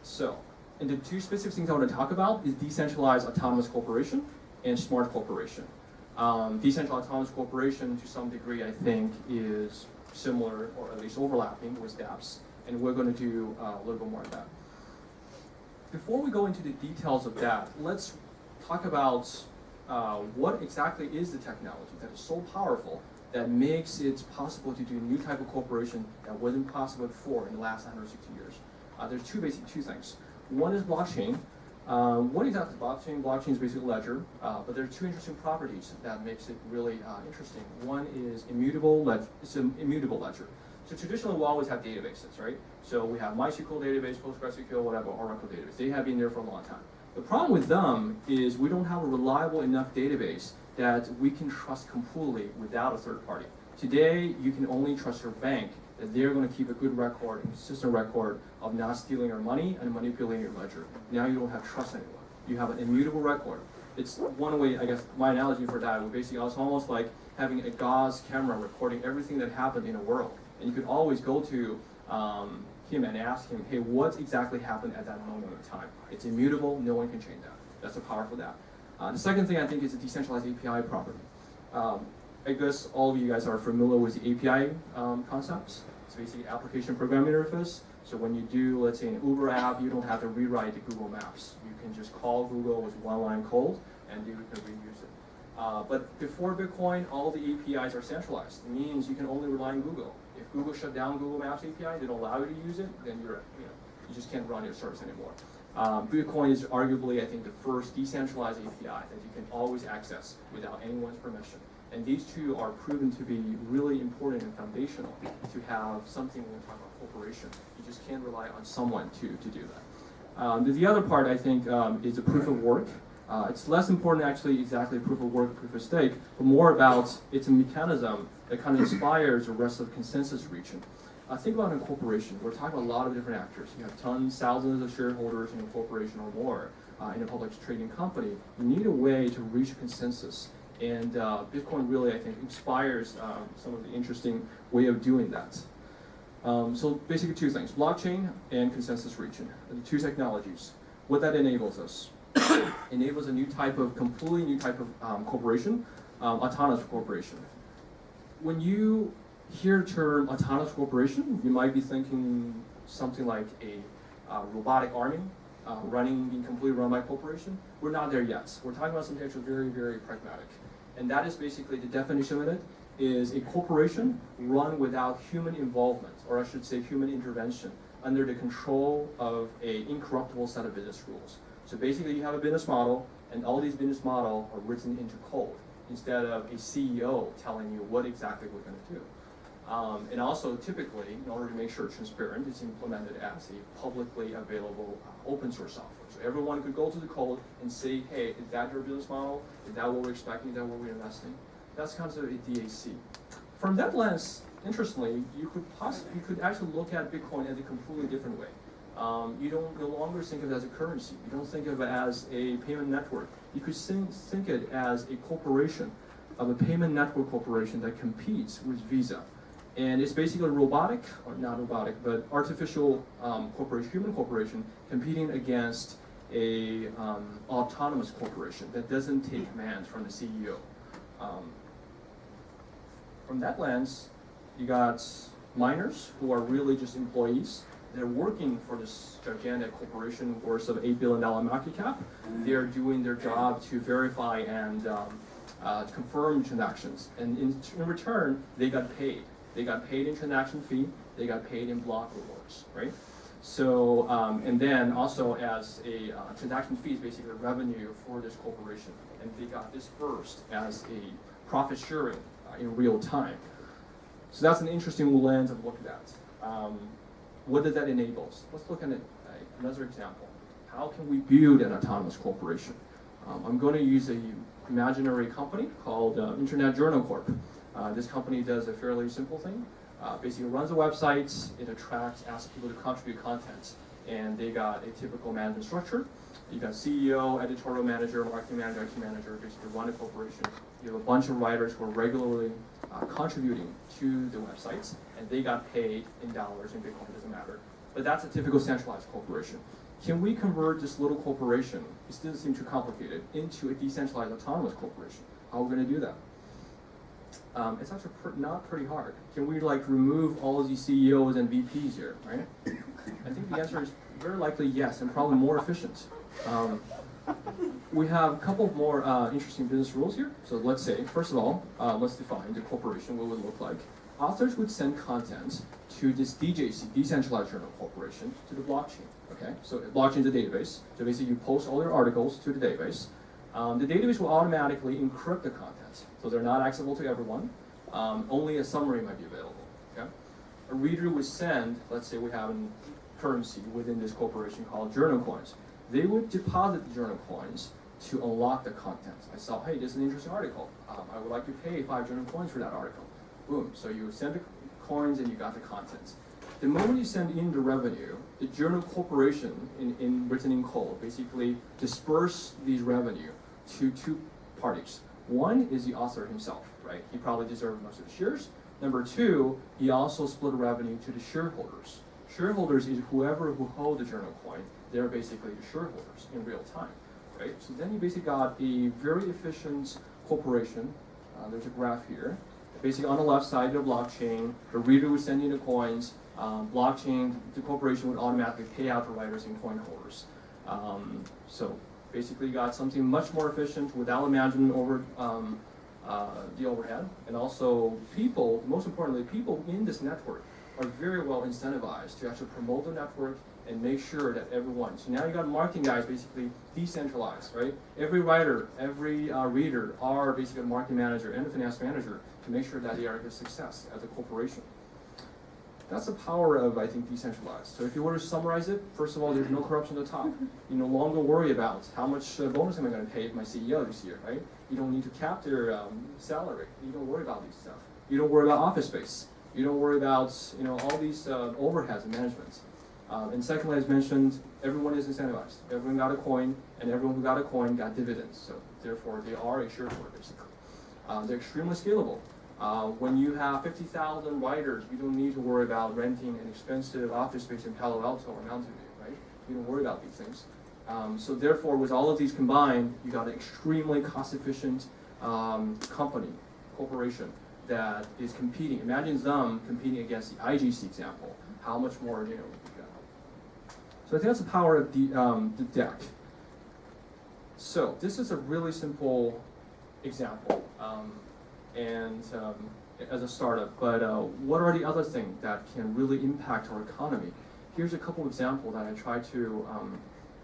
So, and the two specific things I want to talk about is decentralized autonomous corporation and smart corporation. Decentralized autonomous corporation, to some degree, I think, is similar or at least overlapping with dApps, and we're going to do a little bit more of that. Before we go into the details of that, let's talk about what exactly is the technology that is so powerful that makes it possible to do a new type of corporation that wasn't possible before in the last 160 years. There's two things. One is blockchain. What exactly is blockchain? Blockchain is basically a ledger, but there are two interesting properties that makes it really interesting. One is immutable ledger. It's an immutable ledger. So traditionally, we always have databases, right? So we have MySQL database, PostgreSQL, whatever, Oracle database. They have been there for a long time. The problem with them is we don't have a reliable enough database that we can trust completely without a third party. Today, you can only trust your bank that they're going to keep a good record, a consistent record of not stealing your money and manipulating your ledger. Now you don't have trust anymore. You have an immutable record. It's one way, I guess, my analogy for that would basically, it's almost like having a gauze camera recording everything that happened in the world. And you could always go to him and ask him, hey, what exactly happened at that moment in time? It's immutable, no one can change that. That's the power for that. The second thing I think is a decentralized API property. I guess all of you guys are familiar with the API concepts. It's basically application programming interface. So when you do, let's say, an Uber app, you don't have to rewrite the Google Maps. You can just call Google with one-line code, and you can reuse it. But before Bitcoin, all the APIs are centralized. It means you can only rely on Google. If Google shut down Google Maps API, they don't allow you to use it, then you just can't run your service anymore. Bitcoin is arguably, I think, the first decentralized API that you can always access without anyone's permission. And these two are proven to be really important and foundational to have something when we talk about corporation. You just can't rely on someone to do that. The other part, I think, is the proof of work. It's less important, actually, exactly proof of work, proof of stake, but more about it's a mechanism that kind of inspires the rest of the consensus region. Think about a corporation. We're talking about a lot of different actors. You have tons, thousands of shareholders in a corporation or more in a public trading company. You need a way to reach a consensus. And Bitcoin really, I think, inspires some of the interesting way of doing that. So basically two things, blockchain and consensus region, the two technologies. What that enables us, enables a new type of, completely new type of corporation, autonomous corporation. When you hear the term autonomous corporation, you might be thinking something like a robotic army being completely run by a corporation. We're not there yet. We're talking about something actually very, very pragmatic. And that is basically the definition of it is a corporation run without human involvement, or I should say human intervention, under the control of an incorruptible set of business rules. So basically you have a business model, and all these business models are written into code, instead of a CEO telling you what exactly we're going to do. And also, typically, in order to make sure it's transparent, it's implemented as a publicly available open source software. So everyone could go to the code and say, hey, is that your business model? Is that what we're expecting? Is that what we're investing? That's kind of a DAC. From that lens, interestingly, you could actually look at Bitcoin as a completely different way. You don't no longer think of it as a currency. You don't think of it as a payment network. You could think it as a corporation, of a payment network corporation that competes with Visa. And it's basically robotic, or not robotic, but artificial corporation, human corporation, competing against a autonomous corporation that doesn't take commands from the CEO. From that lens, you got miners who are really just employees. They're working for this gigantic corporation worth of $8 billion market cap. They're doing their job to verify and confirm transactions. And in return, they got paid. They got paid in transaction fee, they got paid in block rewards, right? So, and then also as a transaction fee is basically revenue for this corporation. And they got dispersed as a profit sharing in real time. So that's an interesting lens of looking at. What does that enable? Let's look at another example. How can we build an autonomous corporation? I'm going to use an imaginary company called Internet Journal Corp. This company does a fairly simple thing. Basically runs a website, it asks people to contribute content. And they got a typical management structure. You got CEO, editorial manager, marketing manager, IT manager, basically run a corporation. You have a bunch of writers who are regularly contributing to the websites, and they got paid in dollars, in Bitcoin, it doesn't matter. But that's a typical centralized corporation. Can we convert this little corporation, it doesn't seem too complicated, into a decentralized autonomous corporation? How are we going to do that? It's actually not pretty hard. Can we remove all of these CEOs and VPs here, right? I think the answer is very likely yes, and probably more efficient. We have a couple more interesting business rules here. So let's say, first of all, let's define the corporation, what it would look like. Authors would send content to this DJC, Decentralized Journal Corporation, to the blockchain, okay? So blockchain is a database. So basically you post all your articles to the database. The database will automatically encrypt the content. So they're not accessible to everyone. Only a summary might be available, okay? A reader would send, let's say we have a currency within this corporation called journal coins. They would deposit the journal coins to unlock the content. I saw, hey, this is an interesting article. I would like to pay 5 journal coins for that article. Boom, so you would send the coins and you got the contents. The moment you send in the revenue, the journal corporation written in code basically disperse these revenue to two parties. One is the author himself, right? He probably deserves most of the shares. Number two, he also split revenue to the shareholders. Shareholders is whoever who hold the journal coin. They're basically the shareholders in real time, right? So then you basically got a very efficient corporation. There's a graph here. Basically on the left side of the blockchain, the reader would send in the coins. Blockchain, the corporation would automatically pay out the writers and coin holders. So basically you got something much more efficient without imagining over the overhead. And also people, most importantly, people in this network are very well incentivized to actually promote the network and make sure that everyone, so now you got marketing guys basically decentralized, right? Every writer, every reader are basically a marketing manager and a finance manager to make sure that they are a success as a corporation. That's the power of, I think, decentralized. So if you were to summarize it, first of all, there's no corruption at the top. You no longer worry about how much bonus am I going to pay my CEO this year, right? You don't need to cap their salary. You don't worry about these stuff. You don't worry about office space. You don't worry about all these overheads and management. And secondly, as mentioned, everyone is incentivized. Everyone got a coin, and everyone who got a coin got dividends. So therefore, they are a shareholder, basically. They're extremely scalable. When you have 50,000 writers, you don't need to worry about renting an expensive office space in Palo Alto or Mountain View, right? You don't worry about these things. So therefore, with all of these combined, you got an extremely cost-efficient corporation that is competing. Imagine them competing against the IGC example. How much more, you got. So I think that's the power of the deck. So this is a really simple example. As a startup, but what are the other things that can really impact our economy? Here's a couple examples that I try to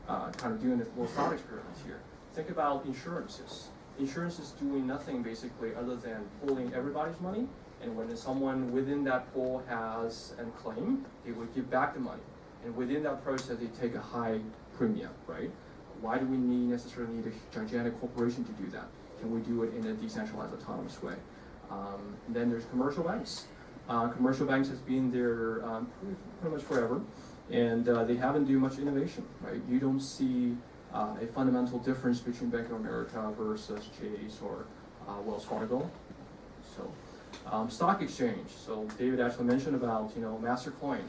kind of do in a little thought experiment here. Think about insurances. Insurance is doing nothing basically other than pulling everybody's money, and when someone within that pool has a claim, they would give back the money. And within that process, they take a high premium, right? Why do we necessarily need a gigantic corporation to do that? Can we do it in a decentralized, autonomous way? Then there's commercial banks. Commercial banks has been there pretty much forever, and they haven't done much innovation, right? You don't see a fundamental difference between Bank of America versus Chase or Wells Fargo. So, stock exchange. So David actually mentioned about Mastercoin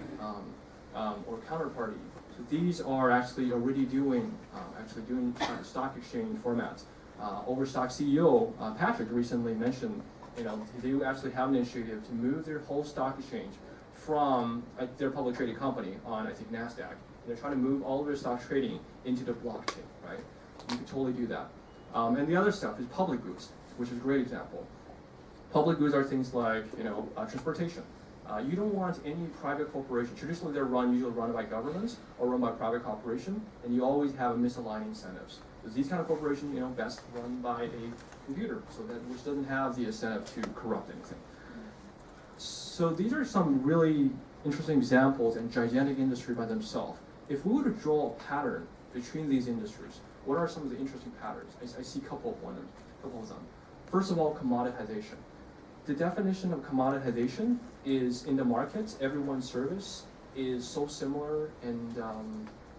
or Counterparty. So these are actually already doing stock exchange formats. Overstock CEO Patrick recently mentioned, they actually have an initiative to move their whole stock exchange from their public trading company on, I think, NASDAQ. And they're trying to move all of their stock trading into the blockchain, right? You can totally do that. And the other stuff is public goods, which is a great example. Public goods are things like, transportation. You don't want any private corporation. Traditionally, they're usually run by governments or run by private corporation, and you always have misaligned incentives. Because these kind of corporations, best run by a computer, which doesn't have the incentive to corrupt anything. So these are some really interesting examples in gigantic industry by themselves. If we were to draw a pattern between these industries, what are some of the interesting patterns? I see a couple of them. First of all, commoditization. The definition of commoditization is in the markets, everyone's service is so similar and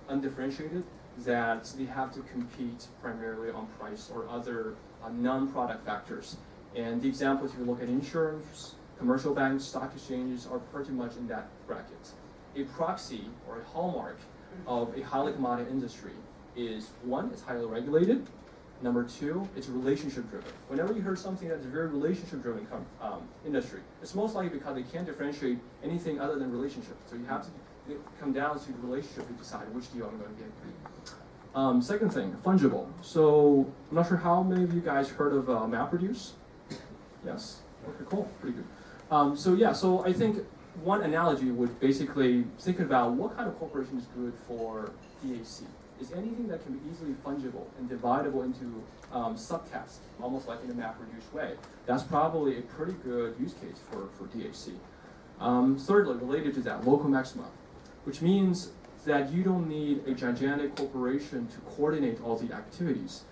undifferentiated that they have to compete primarily on price or other non-product factors. And the examples, if you look at insurance, commercial banks, stock exchanges are pretty much in that bracket. A proxy or a hallmark of a highly commodity industry is, one, it's highly regulated. Number two, it's relationship driven. Whenever you hear something that's a very relationship driven industry, it's most likely because they can't differentiate anything other than relationship. So you have to come down to the relationship to decide which deal I'm going to get. Second thing, fungible. So I'm not sure how many of you guys heard of MapReduce? Yes? Okay, cool, pretty good. So I think one analogy would basically think about what kind of corporation is good for DAC. Is anything that can be easily fungible and dividable into subtasks, almost like in a MapReduce way. That's probably a pretty good use case for DAC. Thirdly, related to that, local maxima, which means that you don't need a gigantic corporation to coordinate all the activities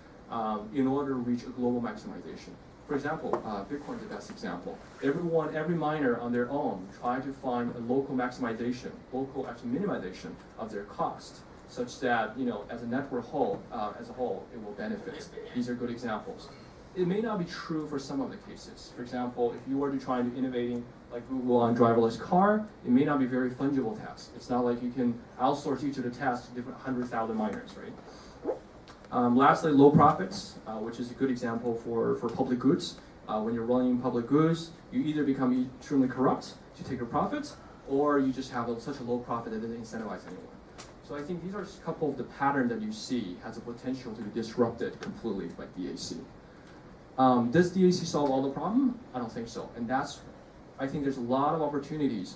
in order to reach a global maximization. For example, Bitcoin is the best example. Every miner on their own try to find a local maximization, local actually minimization of their cost, such that as a network as a whole, it will benefit. These are good examples. It may not be true for some of the cases. For example, if you were to try to innovating like Google on driverless car, it may not be very fungible tasks. It's not like you can outsource each of the tasks to different 100,000 miners, right? Lastly, low profits, which is a good example for public goods. When you're running public goods, you either become extremely corrupt to take your profits, or you just have such a low profit that it doesn't incentivize anyone. So I think these are just a couple of the patterns that you see has the potential to be disrupted completely by DAC. Does DAC solve all the problem? I don't think so. And I think there's a lot of opportunities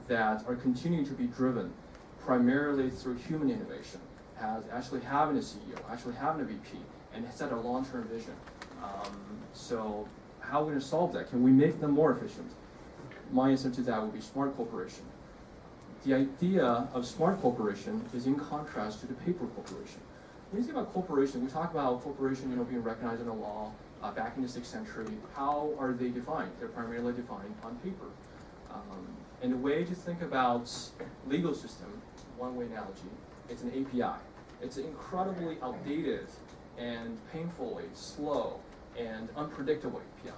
that are continuing to be driven primarily through human innovation, as actually having a CEO, actually having a VP, and set a long-term vision. So how are we going to solve that? Can we make them more efficient? My answer to that would be smart corporation. The idea of smart corporation is in contrast to the paper corporation. When you think about corporation, we talk about corporation being recognized in the law back in the 6th century. How are they defined? They're primarily defined on paper. And the way to think about legal system, one-way analogy, it's an API. It's an incredibly outdated and painfully slow and unpredictable API.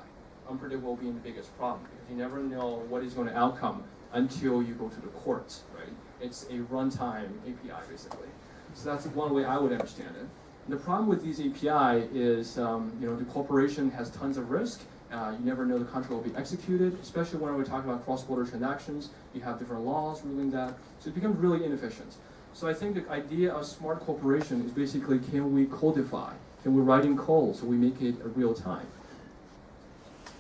Unpredictable being the biggest problem because you never know what is going to outcome until you go to the courts, right? It's a runtime API basically. So that's one way I would understand it. And the problem with these API is, the corporation has tons of risk. You never know the contract will be executed, especially when we're talking about cross-border transactions. You have different laws ruling that, so it becomes really inefficient. So I think the idea of smart corporation is basically, can we codify? Can we write in code so we make it a real time?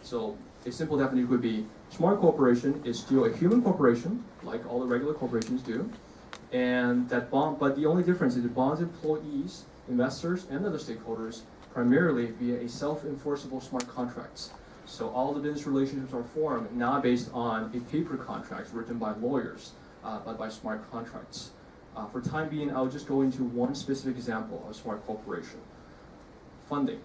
So a simple definition would be, smart corporation is still a human corporation, like all the regular corporations do, and but the only difference is it bonds employees, investors, and other stakeholders primarily via a self-enforceable smart contracts. So all the business relationships are formed not based on a paper contract written by lawyers, but by smart contracts. For time being, I'll just go into one specific example of smart corporation. Funding.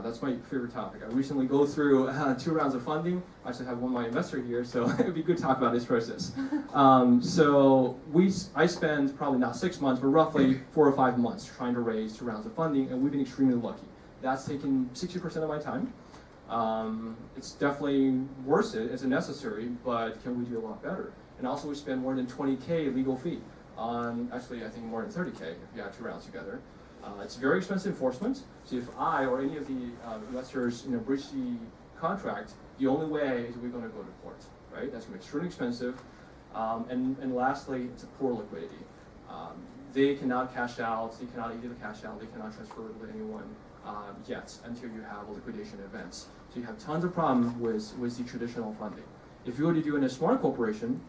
That's my favorite topic. I recently go through 2 rounds of funding. I actually have one of my investor here, so it'd be good to talk about this process. I spend probably not 6 months, but roughly 4 or 5 months trying to raise 2 rounds of funding, and we've been extremely lucky. That's taken 60% of my time. It's definitely worth it, it's necessary, but can we do a lot better? And also we spend more than 20K legal fee on, actually I think more than 30K if you add 2 rounds together. It's very expensive enforcement. So if I or any of the investors breach the contract, the only way is we're going to go to court, right? That's going to be extremely expensive. And lastly, it's a poor liquidity. They cannot cash out. They cannot either cash out. They cannot transfer it to anyone yet until you have liquidation events. So you have tons of problems with the traditional funding. If you were to do in a smart corporation,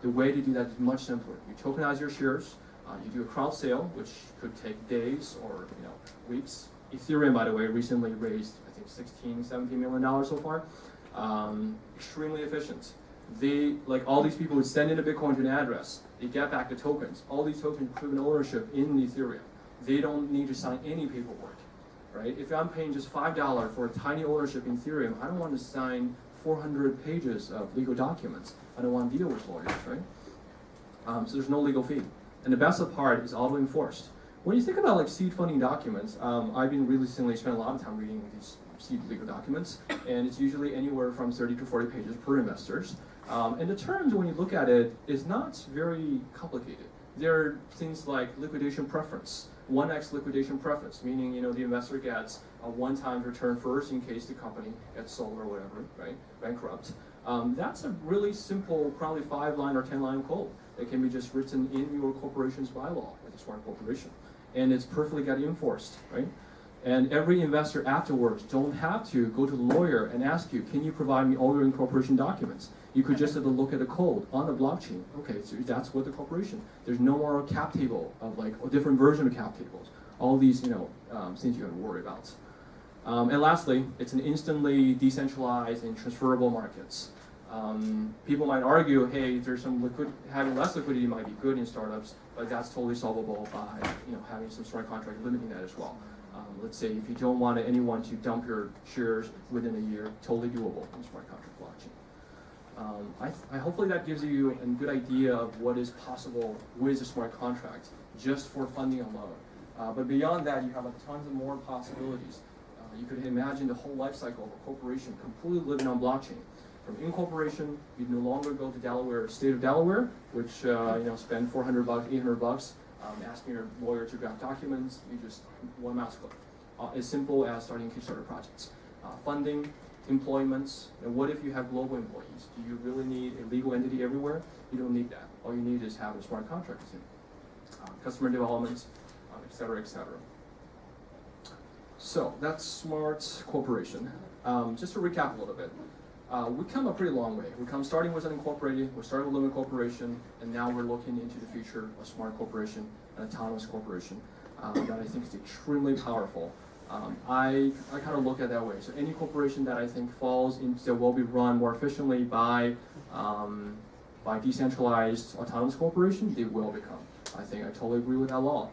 the way to do that is much simpler. You tokenize your shares. You do a crowd sale, which could take days or weeks. Ethereum, by the way, recently raised I think $16-17 million so far. Extremely efficient. All these people would send in a Bitcoin to an address. They get back the tokens. All these tokens prove an ownership in Ethereum. They don't need to sign any paperwork, right? If I'm paying just $5 for a tiny ownership in Ethereum, I don't want to sign 400 pages of legal documents. I don't want to deal with lawyers, right? So there's no legal fee. And the best part is auto-enforced. When you think about seed funding documents, I've been recently spent a lot of time reading these seed legal documents, and it's usually anywhere from 30 to 40 pages per investors. And the terms, when you look at it, is not very complicated. There are things like liquidation preference, 1x liquidation preference, meaning the investor gets a one-time return first in case the company gets sold or whatever, right? Bankrupt. That's a really simple, probably 5-line or 10-line code that can be just written in your corporation's bylaw as a smart corporation. And it's perfectly got enforced, right? And every investor afterwards don't have to go to the lawyer and ask you, can you provide me all your incorporation documents? You could just have a look at the code on the blockchain. Okay, so that's what the corporation. There's no more cap table of a different version of cap tables. All these, things you have to worry about. And lastly, it's an instantly decentralized and transferable markets. People might argue, hey, there's some having less liquidity might be good in startups, but that's totally solvable by having some smart contract limiting that as well. Let's say if you don't want anyone to dump your shares within a year, totally doable in smart contract blockchain. I hopefully that gives you a good idea of what is possible with a smart contract just for funding alone. But beyond that, you have tons of more possibilities. You could imagine the whole life cycle of a corporation completely living on blockchain. From incorporation, you no longer go to Delaware, state of Delaware, which spend $400, $800 asking your lawyer to draft documents. You just one mouse click. As simple as starting Kickstarter projects. Funding, employments, and what if you have global employees? Do you really need a legal entity everywhere? You don't need that. All you need is have a smart contract team. Customer development, et cetera, et cetera. So that's smart corporation. Just to recap a little bit. We come a pretty long way. We come starting with an incorporated, we started with limited corporation, and now we're looking into the future of smart corporation and autonomous corporation that I think is extremely powerful. I kind of look at it that way. So any corporation that I think falls into that will be run more efficiently by decentralized autonomous corporation, they will become. I think I totally agree with that law.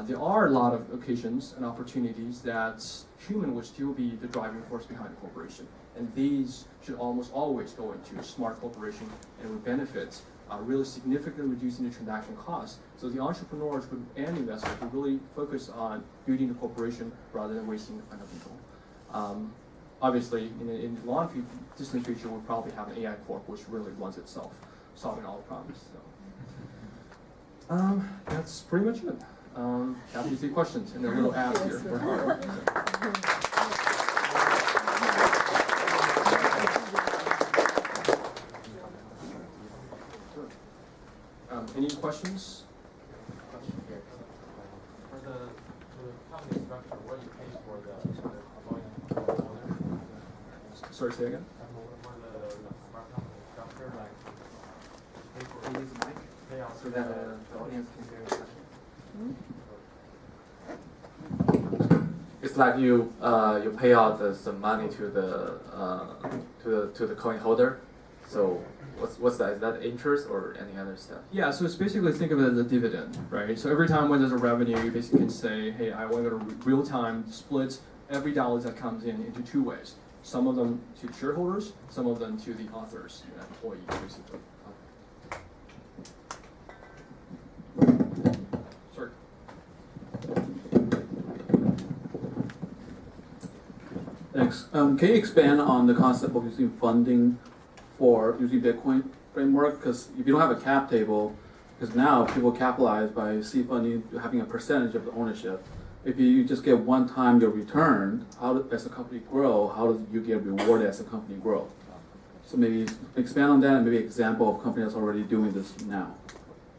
There are a lot of occasions and opportunities that human would still be the driving force behind a corporation. And these should almost always go into a smart corporation and would benefit really significantly reducing the transaction costs. So the entrepreneurs and investors would really focus on building the corporation rather than wasting other people. Obviously, in the long distant future, we'll probably have an AI corp which really runs itself, solving all the problems. So. That's pretty much it. Happy to take questions and a little ads here. Any questions? For the company structure, what do you pay for the owner? Sorry, say again? For the smart company structure, like pay for Can you use the mic payout so that the audience can hear the question? It's like you pay out some money to the coin holder. So what's that? Is that interest or any other stuff? Yeah, so it's basically think of it as a dividend, right? So every time when there's a revenue, you basically can say, hey, I want to real time split every dollar that comes in into two ways. Some of them to shareholders, some of them to the authors, employees, basically. Sorry. Thanks. Can you expand on the concept of using funding for using Bitcoin framework? Because if you don't have a cap table, because now people capitalize by seed funding having a percentage of the ownership. If you just get one time your return, as a company grow, how do you get rewarded as a company grow? So maybe expand on that and maybe an example of company that's already doing this now.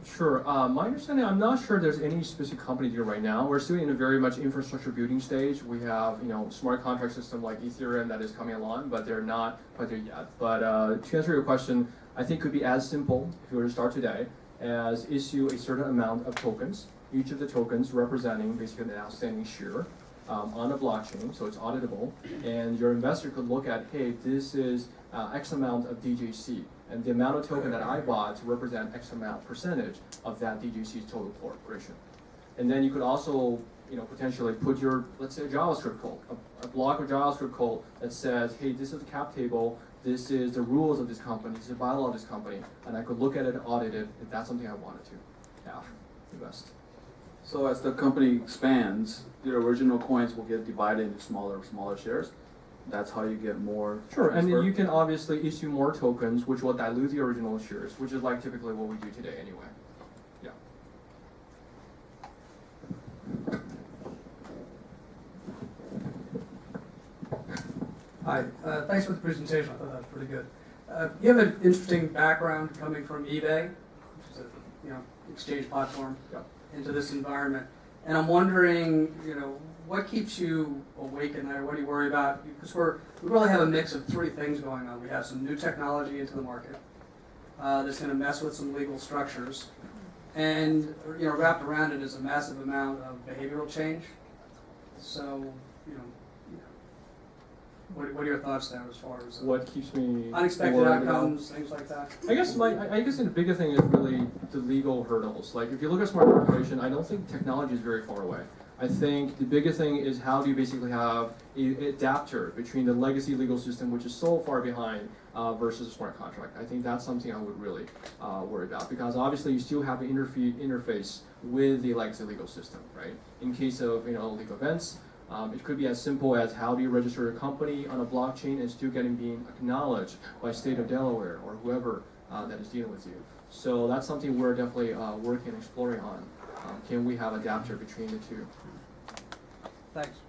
Sure. My understanding, I'm not sure there's any specific company here right now. We're still in a very much infrastructure building stage. We have, smart contract system like Ethereum that is coming along, but they're not quite there yet. But to answer your question, I think it could be as simple, if you were to start today, as issue a certain amount of tokens, each of the tokens representing basically an outstanding share on a blockchain, so it's auditable, and your investor could look at, hey, this is X amount of DJC, and the amount of token that I bought to represent X amount percentage of that DJC's total corporation. And then you could also, potentially put your, let's say, JavaScript code, a block of JavaScript code that says, hey, this is the cap table, this is the rules of this company, this is the bylaw of this company, and I could look at it and audit it if that's something I wanted to have, invest. So as the company expands, the original coins will get divided into smaller shares. That's how you get more. Sure, and transfer. then you can obviously issue more tokens, which will dilute the original shares, which is like typically what we do today anyway. Yeah. Hi, thanks for the presentation. I thought that was pretty good. You have an interesting background coming from eBay, which is a exchange platform, Yep. into this environment. And I'm wondering, what keeps you awake at night? What do you worry about? Because we really have a mix of three things going on. We have some new technology into the market that's going to mess with some legal structures, and wrapped around it is a massive amount of behavioral change. So, what are your thoughts there as far as What keeps me unexpected worried about- outcomes, things like that? I guess the bigger thing is really the legal hurdles. Like if you look at smart corporation, I don't think technology is very far away. I think the biggest thing is how do you basically have an adapter between the legacy legal system, which is so far behind, versus a smart contract. I think that's something I would really worry about, because obviously you still have to interface with the legacy legal system, right? In case of legal events, it could be as simple as how do you register a company on a blockchain and still being acknowledged by state of Delaware or whoever that is dealing with you. So that's something we're definitely working and exploring on. Can we have adapter between the two? Thanks.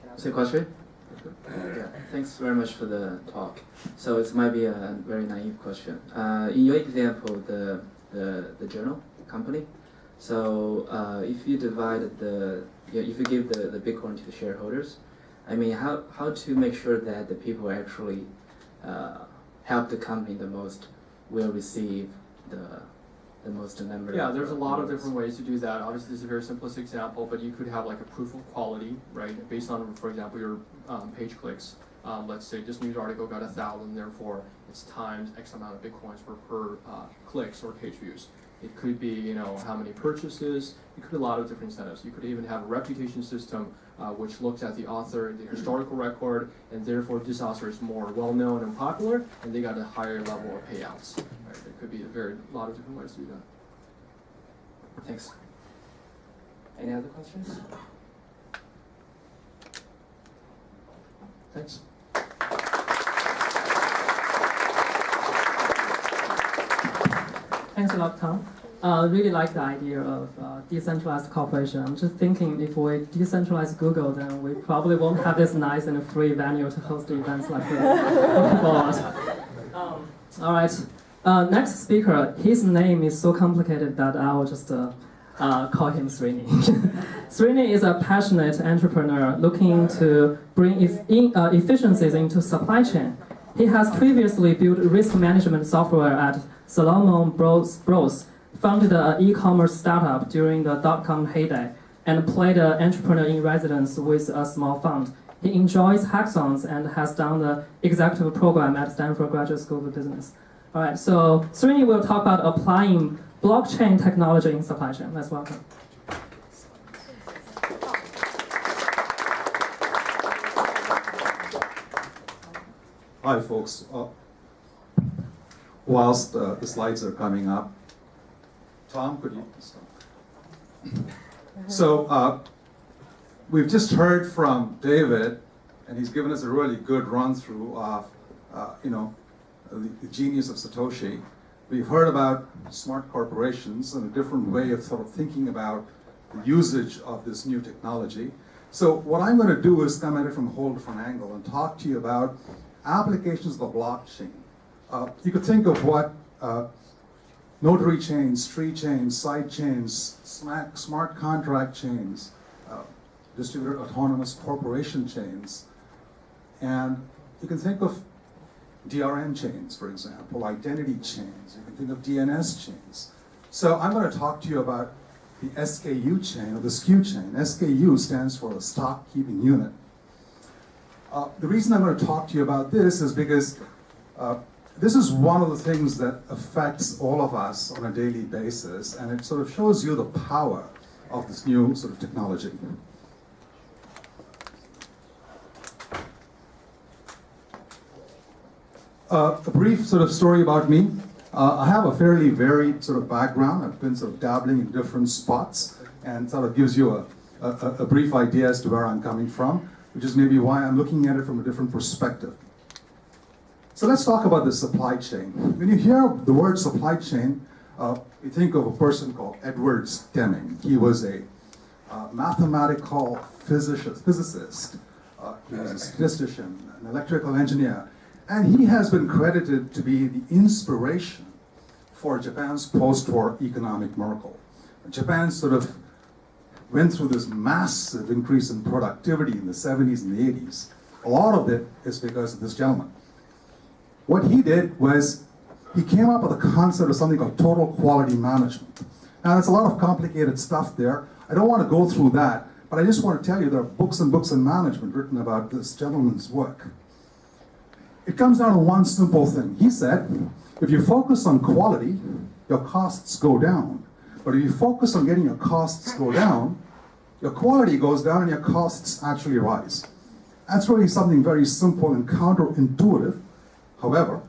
Can I ask a question? Yeah, thanks very much for the talk. So it might be a very naive question. In your example, the journal company. So if you divide if you give the Bitcoin to the shareholders, I mean, how to make sure that the people actually help the company the most will receive the most number? Yeah, there's a lot of different ways to do that. Obviously, this is a very simplistic example, but you could have like a proof of quality, right? Based on, for example, your page clicks. Let's say this news article got 1,000, therefore it's times X amount of Bitcoins per clicks or page views. It could be, how many purchases. It could be a lot of different incentives. You could even have a reputation system which looks at the author, the historical record, and therefore this author is more well-known and popular, and they got a higher level of payouts. Right? There could be a lot of different ways to do that. Thanks. Any other questions? Thanks. Thanks a lot, Tom. Really like the idea of decentralized cooperation. I'm just thinking if we decentralize Google, then we probably won't have this nice and free venue to host events like this. All right. Next speaker, his name is so complicated that I will just call him Srini. Srini is a passionate entrepreneur looking to bring efficiencies into supply chain. He has previously built risk management software at Salomon Bros, founded an e-commerce startup during the dot-com heyday, and played an entrepreneur in residence with a small fund. He enjoys hackathons and has done the executive program at Stanford Graduate School of Business. All right, so Srini will talk about applying blockchain technology in supply chain. Let's welcome. Hi, folks. Whilst the slides are coming up, Tom, could you stop? So we've just heard from David, and he's given us a really good run-through of, the genius of Satoshi. We've heard about smart corporations and a different way of sort of thinking about the usage of this new technology. So what I'm going to do is come at it from a whole different angle and talk to you about applications of the blockchain. You could think of what notary chains, tree chains, side chains, smart contract chains, distributed autonomous corporation chains, and you can think of DRM chains, for example, identity chains. You can think of DNS chains. So I'm going to talk to you about the SKU chain or the SKU chain. SKU stands for the stock keeping unit. The reason I'm going to talk to you about this is because this is one of the things that affects all of us on a daily basis, and it sort of shows you the power of this new sort of technology. A brief sort of story about me. I have a fairly varied sort of background. I've been sort of dabbling in different spots, and sort of gives you a brief idea as to where I'm coming from, which is maybe why I'm looking at it from a different perspective. So let's talk about the supply chain. When you hear the word supply chain, you think of a person called Edward Deming. He was a mathematical physicist. He was a statistician, an electrical engineer, and he has been credited to be the inspiration for Japan's post-war economic miracle. Japan sort of went through this massive increase in productivity in the 70s and the 80s. A lot of it is because of this gentleman. What he did was he came up with a concept of something called total quality management. Now, there's a lot of complicated stuff there. I don't want to go through that, but I just want to tell you there are books and books on management written about this gentleman's work. It comes down to one simple thing. He said, if you focus on quality, your costs go down. But if you focus on getting your costs go down, your quality goes down and your costs actually rise. That's really something very simple and counterintuitive. However,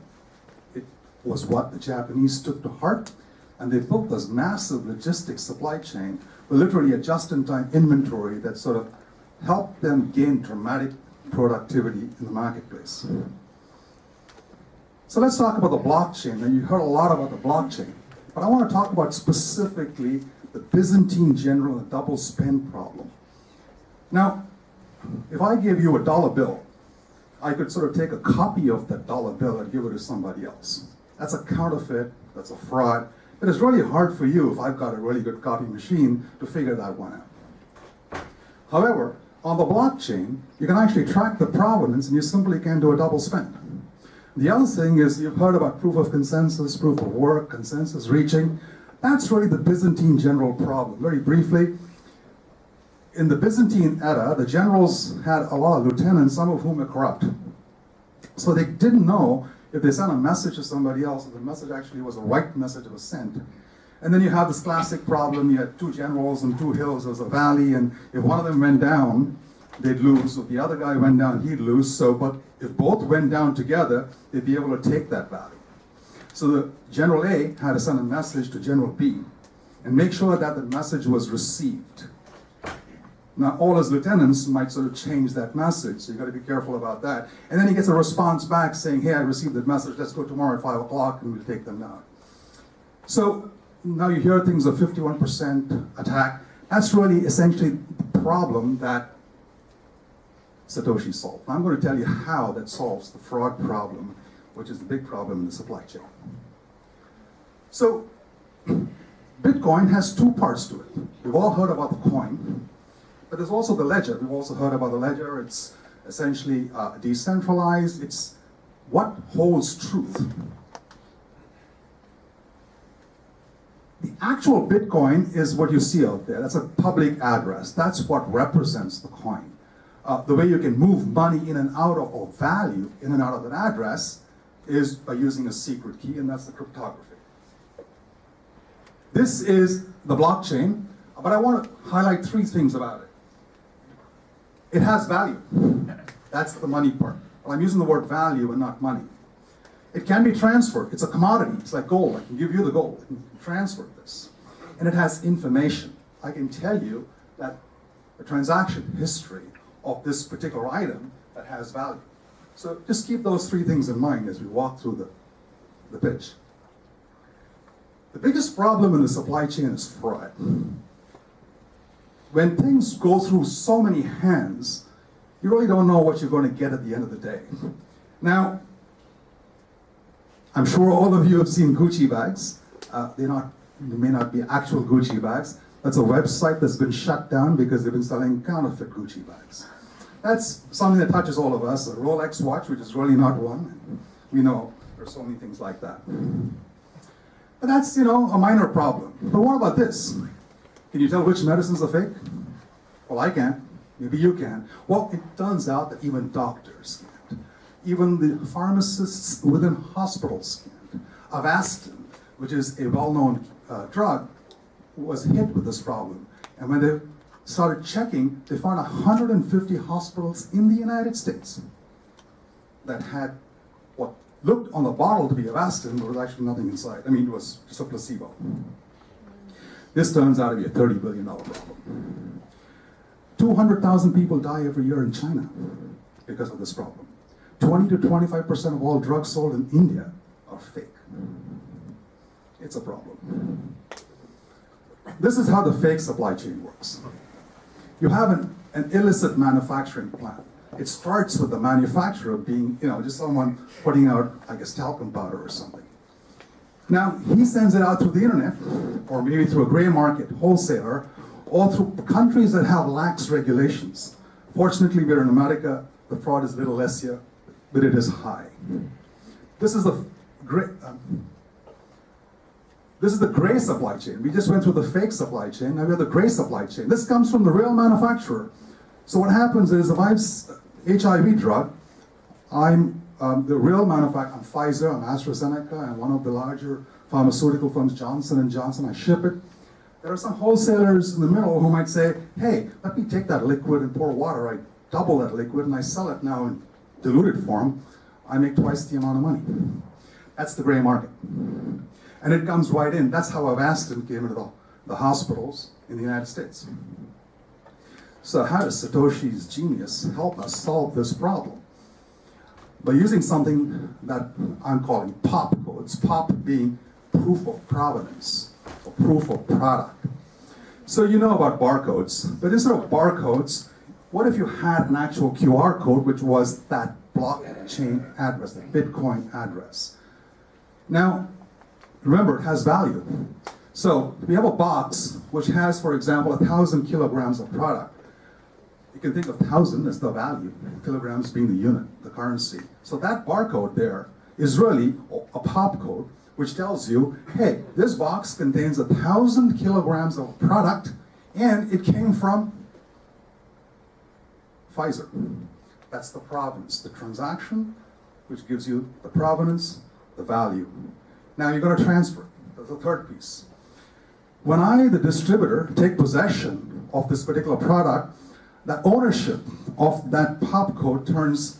it was what the Japanese took to heart, and they built this massive logistics supply chain with literally a just-in-time inventory that sort of helped them gain dramatic productivity in the marketplace. So let's talk about the blockchain. Now, you heard a lot about the blockchain, but I want to talk about specifically the Byzantine general and double spend problem. Now, if I give you a dollar bill, I could sort of take a copy of that dollar bill and give it to somebody else. That's a counterfeit, that's a fraud, but it's really hard for you, if I've got a really good copy machine, to figure that one out. However, on the blockchain, you can actually track the provenance and you simply can do a double spend. The other thing is, you've heard about proof of consensus, proof of work, consensus reaching. That's really the Byzantine general problem. Very briefly, in the Byzantine era, the generals had a lot of lieutenants, some of whom were corrupt. So they didn't know if they sent a message to somebody else, if the message actually was a right message that was sent. And then you have this classic problem, you had two generals and two hills, there was a valley, and if one of them went down, they'd lose. If the other guy went down, he'd lose. So, but if both went down together, they'd be able to take that valley. So the General A had to send a message to General B and make sure that the message was received. Now, all his lieutenants might sort of change that message, so you got to be careful about that. And then he gets a response back saying, hey, I received that message, let's go tomorrow at 5 o'clock and we'll take them down. So now you hear things of 51% attack. That's really essentially the problem that Satoshi solved. I'm going to tell you how that solves the fraud problem, which is the big problem in the supply chain. So Bitcoin has two parts to it. We've all heard about the coin, but there's also the ledger. We've also heard about the ledger. It's essentially decentralized. It's what holds truth. The actual Bitcoin is what you see out there. That's a public address. That's what represents the coin. The way you can move money in and out of, or value in and out of an address, is by using a secret key, and that's the cryptography. This is the blockchain, but I want to highlight three things about it. It has value. That's the money part. Well, I'm using the word value and not money. It can be transferred. It's a commodity. It's like gold. I can give you the gold. I can transfer this. And it has information. I can tell you that the transaction history of this particular item that has value. So just keep those three things in mind as we walk through the pitch. The biggest problem in the supply chain is fraud. When things go through so many hands, you really don't know what you're going to get at the end of the day. Now, I'm sure all of you have seen Gucci bags. They may not be actual Gucci bags. That's a website that's been shut down because they've been selling counterfeit Gucci bags. That's something that touches all of us. A Rolex watch, which is really not one. We know there's so many things like that. But that's, a minor problem. But what about this? Can you tell which medicines are fake? Well, I can. Maybe you can. Well, it turns out that even doctors can't. Even the pharmacists within hospitals can't. Avastin, which is a well-known drug, was hit with this problem. And when they started checking, they found 150 hospitals in the United States that had what looked on the bottle to be Avastin, but was actually nothing inside. I mean, it was just a placebo. This turns out to be a $30 billion problem. 200,000 people die every year in China because of this problem. 20 to 25% of all drugs sold in India are fake. It's a problem. This is how the fake supply chain works. You have an illicit manufacturing plant. It starts with the manufacturer being, just someone putting out, I guess, talcum powder or something. Now, he sends it out through the internet, or maybe through a gray market wholesaler, or through countries that have lax regulations. Fortunately, we're in America. The fraud is a little less here, but it is high. This is the gray supply chain. We just went through the fake supply chain. Now we have the gray supply chain. This comes from the real manufacturer. So what happens is, if I have HIV drug, I'm the real manufacturer. I'm Pfizer, I'm AstraZeneca, I'm one of the larger pharmaceutical firms, Johnson & Johnson. I ship it. There are some wholesalers in the middle who might say, hey, let me take that liquid and pour water. I double that liquid and I sell it now in diluted form. I make twice the amount of money. That's the gray market. And it comes right in. That's how Avastin came into the hospitals in the United States. So how does Satoshi's genius help us solve this problem? By using something that I'm calling POP codes, POP being proof of provenance, or proof of product. So you know about barcodes, but instead of barcodes, what if you had an actual QR code, which was that blockchain address, the Bitcoin address? Now, remember, it has value. So we have a box which has, for example, 1,000 kilograms of product. You can think of 1,000 as the value, kilograms being the unit, the currency. So that barcode there is really a POP code, which tells you, hey, this box contains 1,000 kilograms of product, and it came from Pfizer. That's the provenance, the transaction, which gives you the provenance, the value. Now you're going to transfer it. That's the third piece. When I, the distributor, take possession of this particular product, that ownership of that POP code turns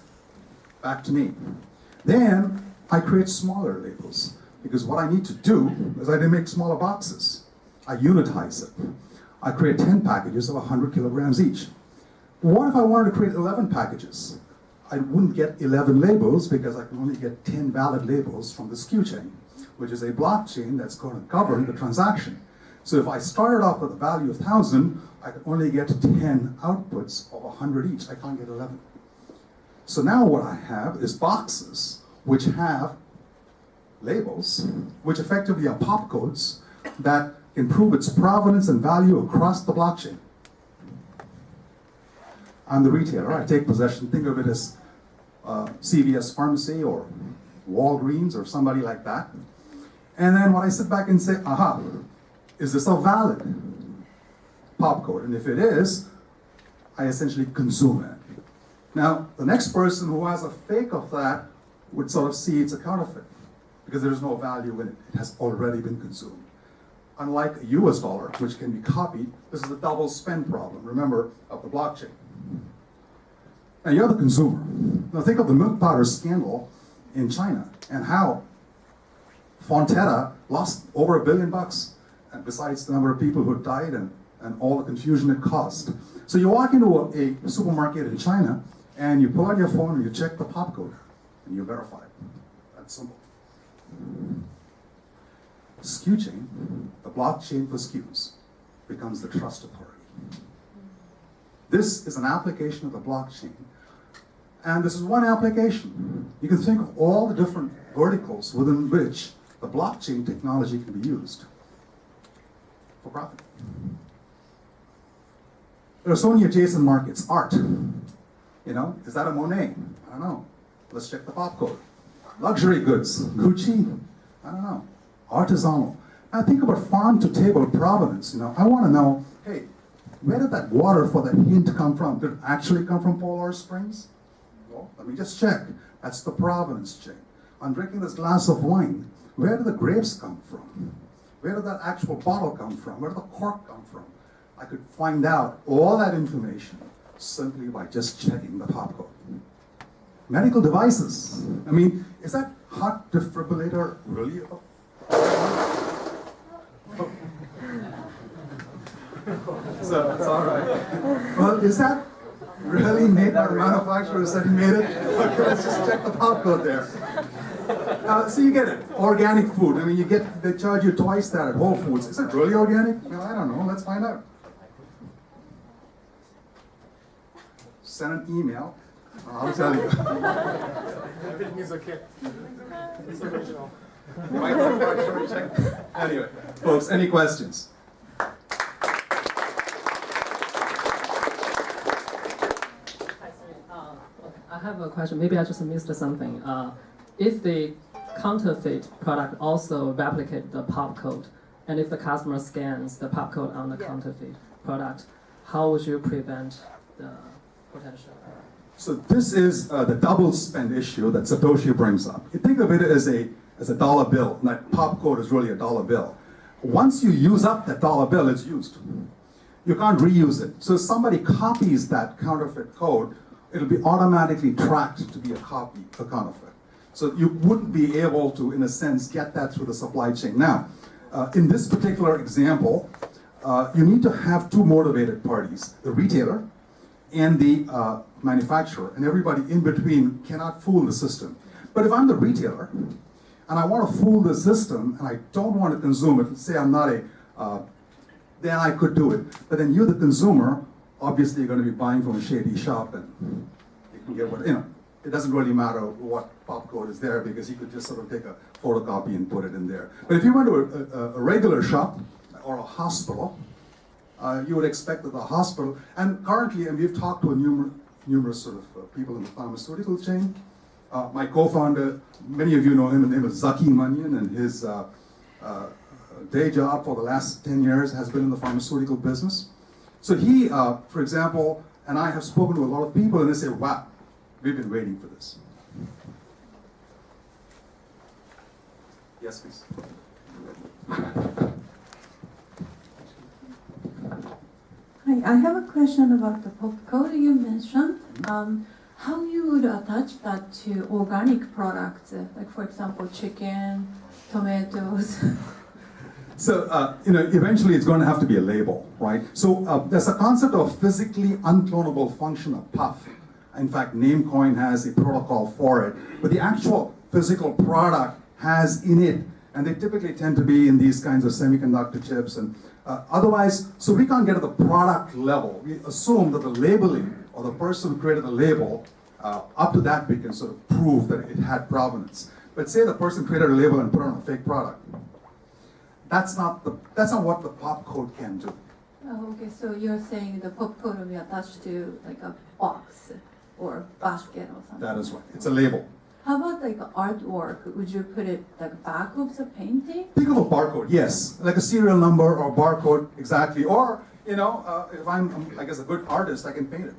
back to me. Then I create smaller labels, because what I need to do is I make smaller boxes. I unitize it. I create 10 packages of 100 kilograms each. What if I wanted to create 11 packages? I wouldn't get 11 labels because I can only get 10 valid labels from the SKU chain, which is a blockchain that's going to govern the transaction. So if I started off with a value of 1,000, I could only get 10 outputs of 100 each. I can't get 11. So now what I have is boxes which have labels, which effectively are POP codes that can prove its provenance and value across the blockchain. I'm the retailer. I take possession. Think of it as CVS Pharmacy or Walgreens or somebody like that. And then when I sit back and say, aha, is this a valid POP code? And if it is, I essentially consume it. Now, the next person who has a fake of that would sort of see it's a counterfeit because there's no value in it. It has already been consumed. Unlike a US dollar, which can be copied, this is the double spend problem, remember, of the blockchain. Now, you're the consumer. Now, think of the milk powder scandal in China and how Fonteta lost over $1 billion, and besides the number of people who died and all the confusion it caused. So you walk into a supermarket in China and you pull out your phone and you check the POP code and you verify it. That's simple. SKU chain, the blockchain for SKUs, becomes the trust authority. This is an application of the blockchain. And this is one application. You can think of all the different verticals within which the blockchain technology can be used for profit. There are so many adjacent markets. Art. You know, is that a Monet? I don't know. Let's check the POP code. Luxury goods. Gucci? I don't know. Artisanal. Now think about farm-to-table provenance. You know, I want to know, hey, where did that water for that hint come from? Did it actually come from Polar Springs? Well, let me just check. That's the provenance chain. I'm drinking this glass of wine. Where did the grapes come from? Where did that actual bottle come from? Where did the cork come from? I could find out all that information simply by just checking the POP code. Medical devices. I mean, is that heart defibrillator really So it's all right. Well, is that really made by the manufacturer that made it? Okay, let's just check the POP code there. So you get it. Organic food. I mean, they charge you twice that at Whole Foods. Is it really organic? Well, I don't know. Let's find out. Send an email. I'll tell you. Everything is okay. It's original. Anyway, folks, any questions? I have a question. Maybe I just missed something. If the counterfeit product also replicate the POP code, and if the customer scans the POP code on the counterfeit product, how would you prevent the potential? So this is the double spend issue that Satoshi brings up. You think of it as a dollar bill, and that POP code is really a dollar bill. once you use up that dollar bill, it's used. You can't reuse it. So if somebody copies that counterfeit code, it'll be automatically tracked to be a copy, a counterfeit. So you wouldn't be able to, in a sense, get that through the supply chain. Now, in this particular example, you need to have two motivated parties, the retailer and the manufacturer, and everybody in between cannot fool the system. But if I'm the retailer, and I want to fool the system, and I don't want to consume it, say I'm not then I could do it. But then you, the consumer, obviously you're going to be buying from a shady shop, and you can get what, it doesn't really matter what pop code is there, because you could just sort of take a photocopy and put it in there. But if you went to a regular shop or a hospital, you would expect that the hospital, and currently, and we've talked to numerous sort of people in the pharmaceutical chain. My co-founder, many of you know him, his name is Zaki Manian, and his day job for the last 10 years has been in the pharmaceutical business. So he, for example, and I have spoken to a lot of people, and they say, wow, we've been waiting for this. Yes, please. Hi, I have a question about the pop code you mentioned. How you would attach that to organic products, like for example, chicken, tomatoes? So, eventually it's going to have to be a label, right? So there's a concept of physically unclonable function of puff. In fact, Namecoin has a protocol for it. But the actual physical product has in it, and they typically tend to be in these kinds of semiconductor chips. And otherwise, so we can't get at the product level. We assume that the labeling, or the person who created the label, up to that we can sort of prove that it had provenance. But say the person created a label and put it on a fake product. That's not what the pop code can do. Oh, okay, so you're saying the pop code will be attached to like a box or basket or something? That is right. It's a label. How about like artwork? Would you put it like back of the painting? Think of a barcode, yes. Like a serial number or barcode, exactly. Or, if I'm, I guess, a good artist, I can paint it.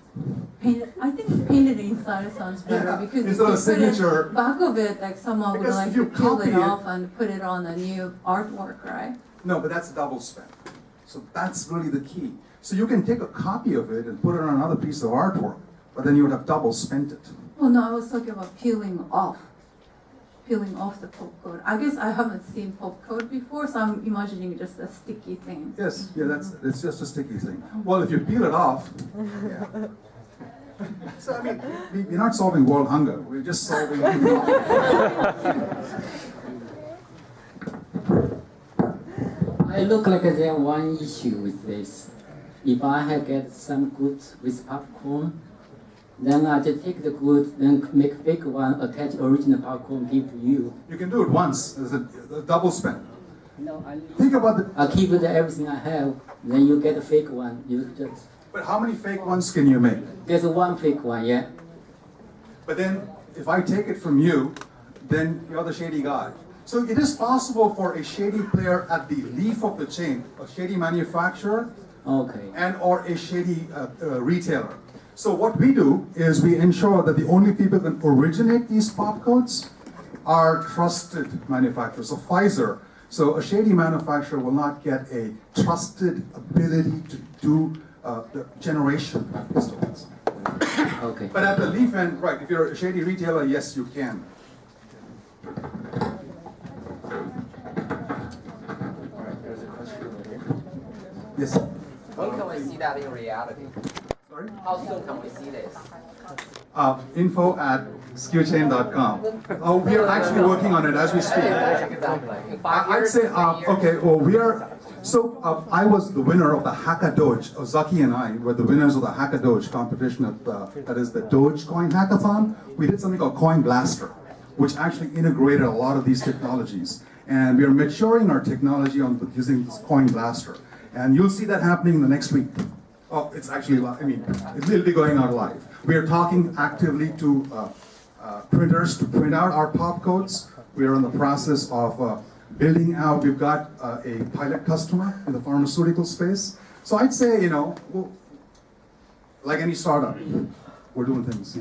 Paint it. I think painted inside sounds better, Yeah, because instead of a if you signature. put it back of it, like someone would Because like if you to peel copy it it- off and put it on a new artwork, right? No, but that's a double spend. So that's really the key. So you can take a copy of it and put it on another piece of artwork, but then you would have double spent it. Well, no, I was talking about peeling off the pop code. I guess I haven't seen pop code before, so I'm imagining just a sticky thing. Yes, yeah, it's just a sticky thing. Well, if you peel it off, yeah. So I mean, we're not solving world hunger. We're just solving. I look like there one issue with this. If I have get some goods with popcorn, then I just take the goods, then make fake one, attach original popcorn, give to you. You can do it once. There's a double spend. No, Think about I keep everything I have, then you get a fake one. You just But how many fake ones can you make? there's one fake one, yeah. But then, if I take it from you, then you're the shady guy. So it is possible for a shady player at the leaf of the chain, a shady manufacturer, Okay. and or a shady retailer. So what we do is we ensure that the only people that originate these pop codes are trusted manufacturers. So Pfizer, so a shady manufacturer will not get a trusted ability to do the generation of pistols. Okay. But at the leaf end, right, if you're a shady retailer, yes, you can. Yes. When can we see that in reality? Sorry? How soon can we see this? Info@skewchain.com. We are actually working on it as we speak. Exactly. In 5 I'd years, say, 10 years? okay, well, we are, so I was the winner of the Hackadoge. Zaki and I were the winners of the Hackadoge competition at, that is the Dogecoin Hackathon. We did something called Coin Blaster, which actually integrated a lot of these technologies. And we are maturing our technology on using this Coin Blaster. And you'll see that happening in the next week. Oh, it's actually, it will be going out live. We are talking actively to printers to print out our pop codes. We are in the process of building out, we've got a pilot customer in the pharmaceutical space. So I'd say, like any startup, we're doing things,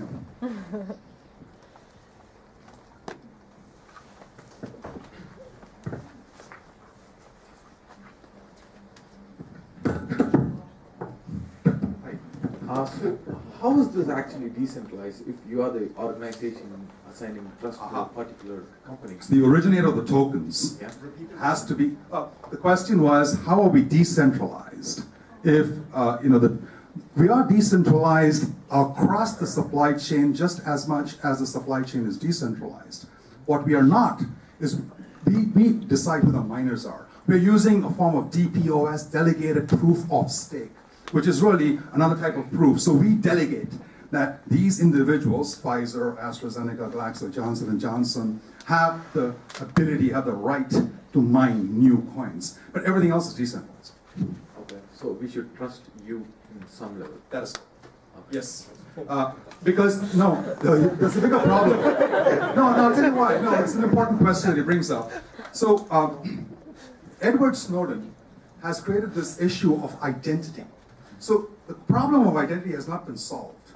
how is this actually decentralized if you are the organization assigning trust to a particular company? The originator of the tokens has to be. The question was, how are we decentralized? If we are decentralized across the supply chain just as much as the supply chain is decentralized. What we are not is we decide who the miners are. We're using a form of DPoS, delegated proof of stake, which is really another type of proof. So we delegate that these individuals, Pfizer, AstraZeneca, Glaxo, Johnson & Johnson, have the ability, have the right to mine new coins. But everything else is decentralized. Okay, so we should trust you in some level. That is, yes. Because, no, there's a bigger problem. No, I'll tell you why. No, it's an important question that he brings up. So, Edward Snowden has created this issue of identity. So the problem of identity has not been solved.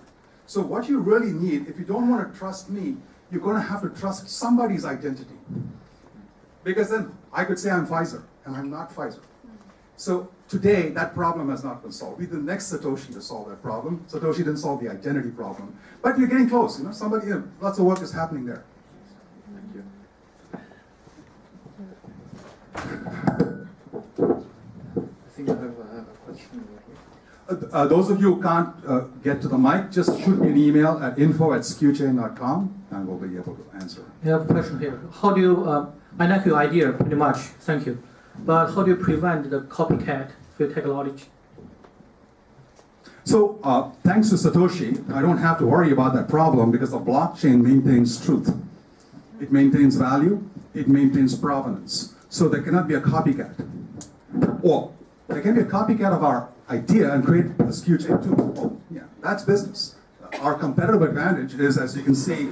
So what you really need, if you don't want to trust me, you're going to have to trust somebody's identity. Because then I could say I'm Pfizer, and I'm not Pfizer. So today, that problem has not been solved. We're the next Satoshi to solve that problem. Satoshi didn't solve the identity problem. But you're getting close, lots of work is happening there. Thank you. I think I have a question over here. Those of you who can't get to the mic, just shoot me an email at info@sqchain.com, and we'll be able to answer. I have a question here. How do you, I like your idea pretty much, thank you. But how do you prevent the copycat for your technology? So, thanks to Satoshi, I don't have to worry about that problem because the blockchain maintains truth. It maintains value, it maintains provenance. So there cannot be a copycat. Or there can be a copycat of our idea and create a SKU chain too. Oh, yeah, that's business. Our competitive advantage is, as you can see,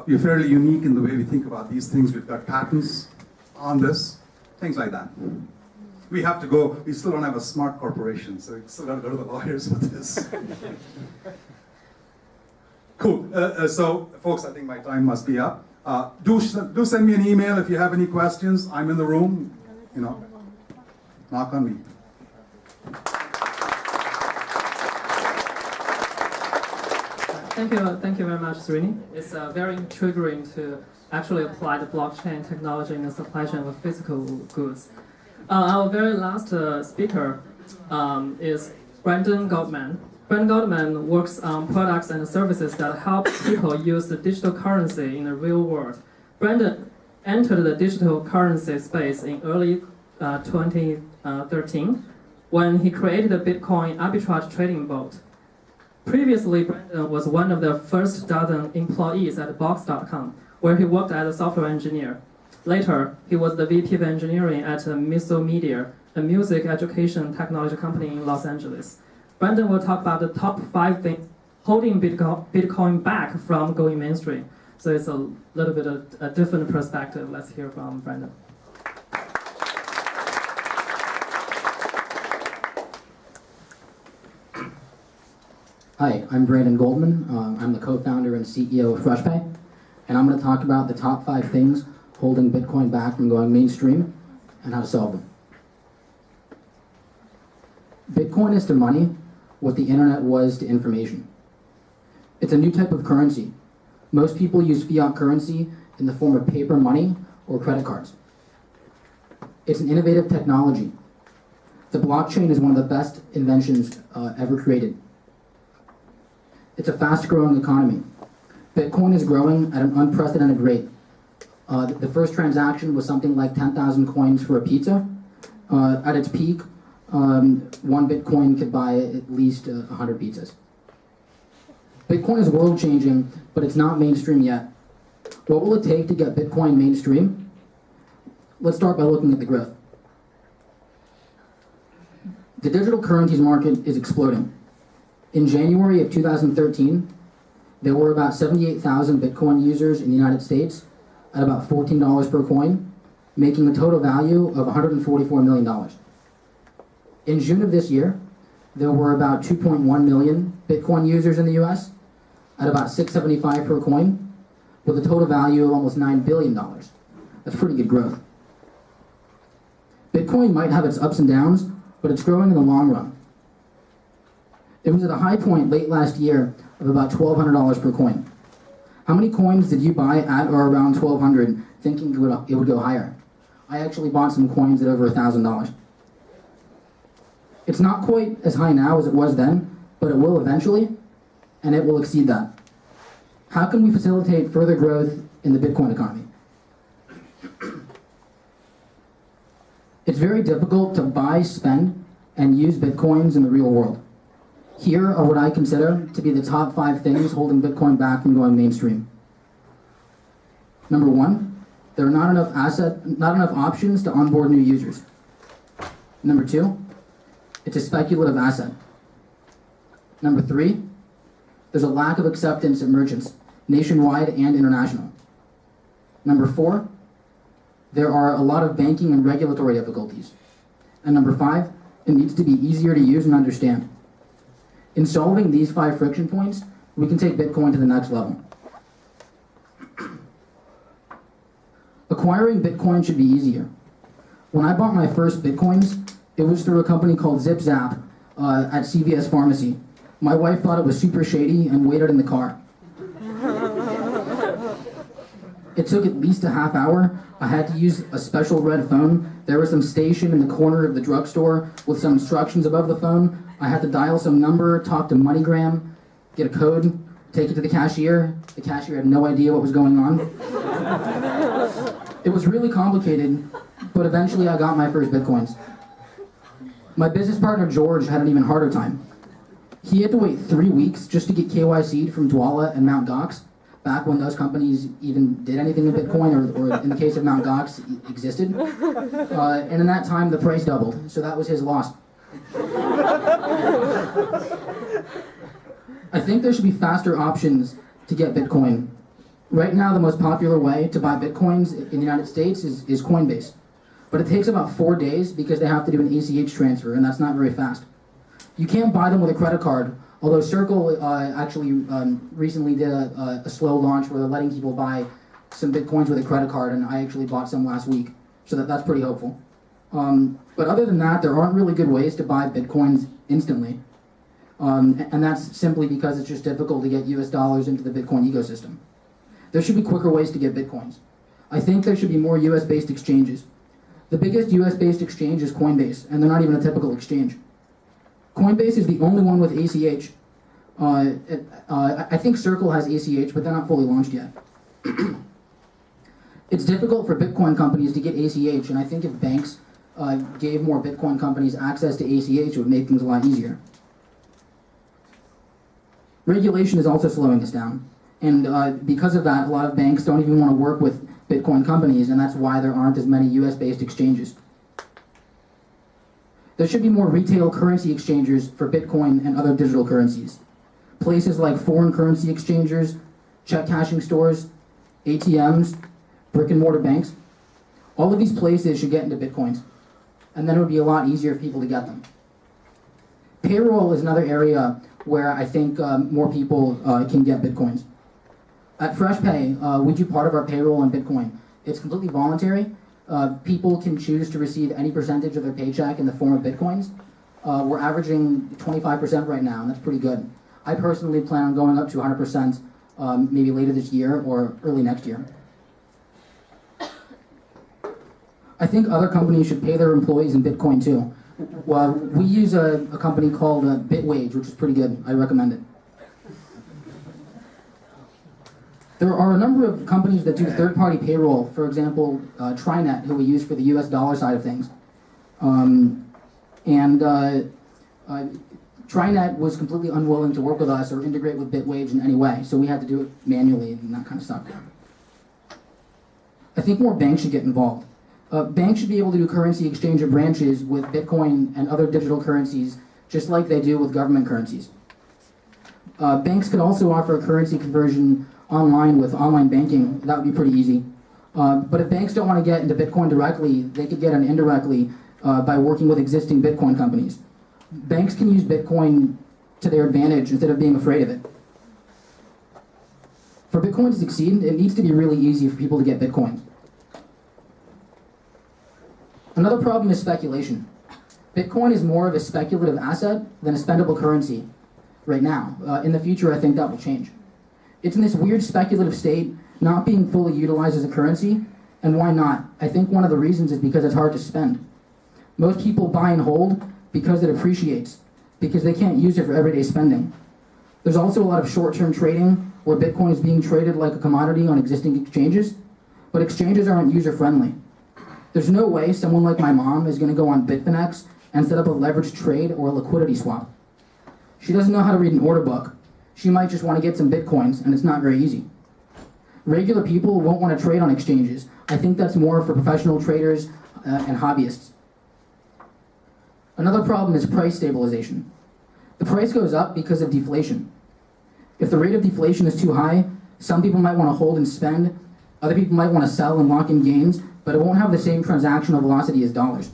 we're fairly unique in the way we think about these things. We've got patents on this, things like that. We have to go, we still don't have a smart corporation, so we still got to go to the lawyers with this. Cool. So, folks, I think my time must be up. Do send me an email if you have any questions. I'm in the room, knock on me. Thank you very much, Srini. It's very intriguing to actually apply the blockchain technology in the supply chain of physical goods. Our very last speaker is Brandon Goldman. Brandon Goldman works on products and services that help people use the digital currency in the real world. Brandon entered the digital currency space in early 2013 when he created the Bitcoin arbitrage trading bot. Previously, Brandon was one of the first dozen employees at Box.com, where he worked as a software engineer. Later, he was the VP of engineering at Miso Media, a music education technology company in Los Angeles. Brandon will talk about the top 5 things holding Bitcoin back from going mainstream. So it's a little bit of a different perspective. Let's hear from Brandon. Hi, I'm Brandon Goldman. I'm the co-founder and CEO of FreshPay, and I'm going to talk about the top 5 things holding Bitcoin back from going mainstream and how to solve them. Bitcoin is to money what the internet was to information. It's a new type of currency. Most people use fiat currency in the form of paper money or credit cards. It's an innovative technology. The blockchain is one of the best inventions ever created. It's a fast-growing economy. Bitcoin is growing at an unprecedented rate. The first transaction was something like 10,000 coins for a pizza. At its peak, 1 Bitcoin could buy at least 100 pizzas. Bitcoin is world-changing, but it's not mainstream yet. What will it take to get Bitcoin mainstream? Let's start by looking at the growth. The digital currencies market is exploding. In January of 2013, there were about 78,000 Bitcoin users in the United States at about $14 per coin, making a total value of $144 million. In June of this year, there were about 2.1 million Bitcoin users in the US at about $6.75 per coin, with a total value of almost $9 billion. That's pretty good growth. Bitcoin might have its ups and downs, but it's growing in the long run. It was at a high point late last year of about $1,200 per coin. How many coins did you buy at or around 1,200 thinking it would go higher? I actually bought some coins at over $1,000. It's not quite as high now as it was then, but it will eventually, and it will exceed that. How can we facilitate further growth in the Bitcoin economy? It's very difficult to buy, spend, and use Bitcoins in the real world. Here are what I consider to be the top 5 things holding Bitcoin back from going mainstream. Number 1, there are not enough options to onboard new users. Number 2, it's a speculative asset. Number 3, there's a lack of acceptance at merchants, nationwide and international. Number 4, there are a lot of banking and regulatory difficulties. And number 5, it needs to be easier to use and understand. In solving these 5 friction points, we can take Bitcoin to the next level. Acquiring Bitcoin should be easier. When I bought my first Bitcoins, it was through a company called ZipZap at CVS Pharmacy. My wife thought it was super shady and waited in the car. It took at least a half hour. I had to use a special red phone. There was some station in the corner of the drugstore with some instructions above the phone. I had to dial some number, talk to MoneyGram, get a code, take it to the cashier. The cashier had no idea what was going on. It was really complicated, but eventually I got my first Bitcoins. My business partner George had an even harder time. He had to wait 3 weeks just to get KYC'd from Dwolla and Mt. Gox, back when those companies even did anything in Bitcoin, or in the case of Mt. Gox, existed. And in that time, the price doubled, so that was his loss. I think there should be faster options to get Bitcoin. Right now, the most popular way to buy Bitcoins in the United States is Coinbase. But it takes about 4 days because they have to do an ACH transfer, and that's not very fast. You can't buy them with a credit card, although Circle actually recently did a slow launch where they're letting people buy some Bitcoins with a credit card, and I actually bought some last week, so that's pretty hopeful. But other than that, there aren't really good ways to buy Bitcoins instantly. And that's simply because it's just difficult to get US dollars into the Bitcoin ecosystem. There should be quicker ways to get Bitcoins. I think there should be more US-based exchanges. The biggest US-based exchange is Coinbase, and they're not even a typical exchange. Coinbase is the only one with ACH. I think Circle has ACH, but they're not fully launched yet. It's difficult for Bitcoin companies to get ACH, and I think if banks gave more Bitcoin companies access to ACH, it would make things a lot easier. Regulation is also slowing us down. And because of that, a lot of banks don't even want to work with Bitcoin companies, and that's why there aren't as many US-based exchanges. There should be more retail currency exchangers for Bitcoin and other digital currencies. Places like foreign currency exchangers, check cashing stores, ATMs, brick and mortar banks. All of these places should get into Bitcoins, and then it would be a lot easier for people to get them. Payroll is another area where I think more people can get Bitcoins. At FreshPay, we do part of our payroll in Bitcoin. It's completely voluntary. People can choose to receive any percentage of their paycheck in the form of Bitcoins. We're averaging 25% right now, and that's pretty good. I personally plan on going up to 100% maybe later this year or early next year. I think other companies should pay their employees in Bitcoin too. Well, we use a company called Bitwage, which is pretty good. I recommend it. There are a number of companies that do third-party payroll. For example, TriNet, who we use for the US dollar side of things. TriNet was completely unwilling to work with us or integrate with Bitwage in any way, so we had to do it manually and that kind of stuff. I think more banks should get involved. Banks should be able to do currency exchange of branches with Bitcoin and other digital currencies, just like they do with government currencies. Banks could also offer a currency conversion online with online banking. That would be pretty easy. But if banks don't want to get into Bitcoin directly, they could get in indirectly by working with existing Bitcoin companies. Banks can use Bitcoin to their advantage instead of being afraid of it. For Bitcoin to succeed, it needs to be really easy for people to get Bitcoin. Another problem is speculation. Bitcoin is more of a speculative asset than a spendable currency. right now. In the future, I think that will change. It's in this weird speculative state, not being fully utilized as a currency, and why not? I think one of the reasons is because it's hard to spend. Most people buy and hold because it appreciates, because they can't use it for everyday spending. There's also a lot of short-term trading where Bitcoin is being traded like a commodity on existing exchanges, but exchanges aren't user-friendly. There's no way someone like my mom is going to go on Bitfinex and set up a leveraged trade or a liquidity swap. She doesn't know how to read an order book. She might just want to get some Bitcoins, and it's not very easy. Regular people won't want to trade on exchanges. I think that's more for professional traders and hobbyists. Another problem is price stabilization. The price goes up because of deflation. If the rate of deflation is too high, some people might want to hold and spend, other people might want to sell and lock in gains, but it won't have the same transactional velocity as dollars.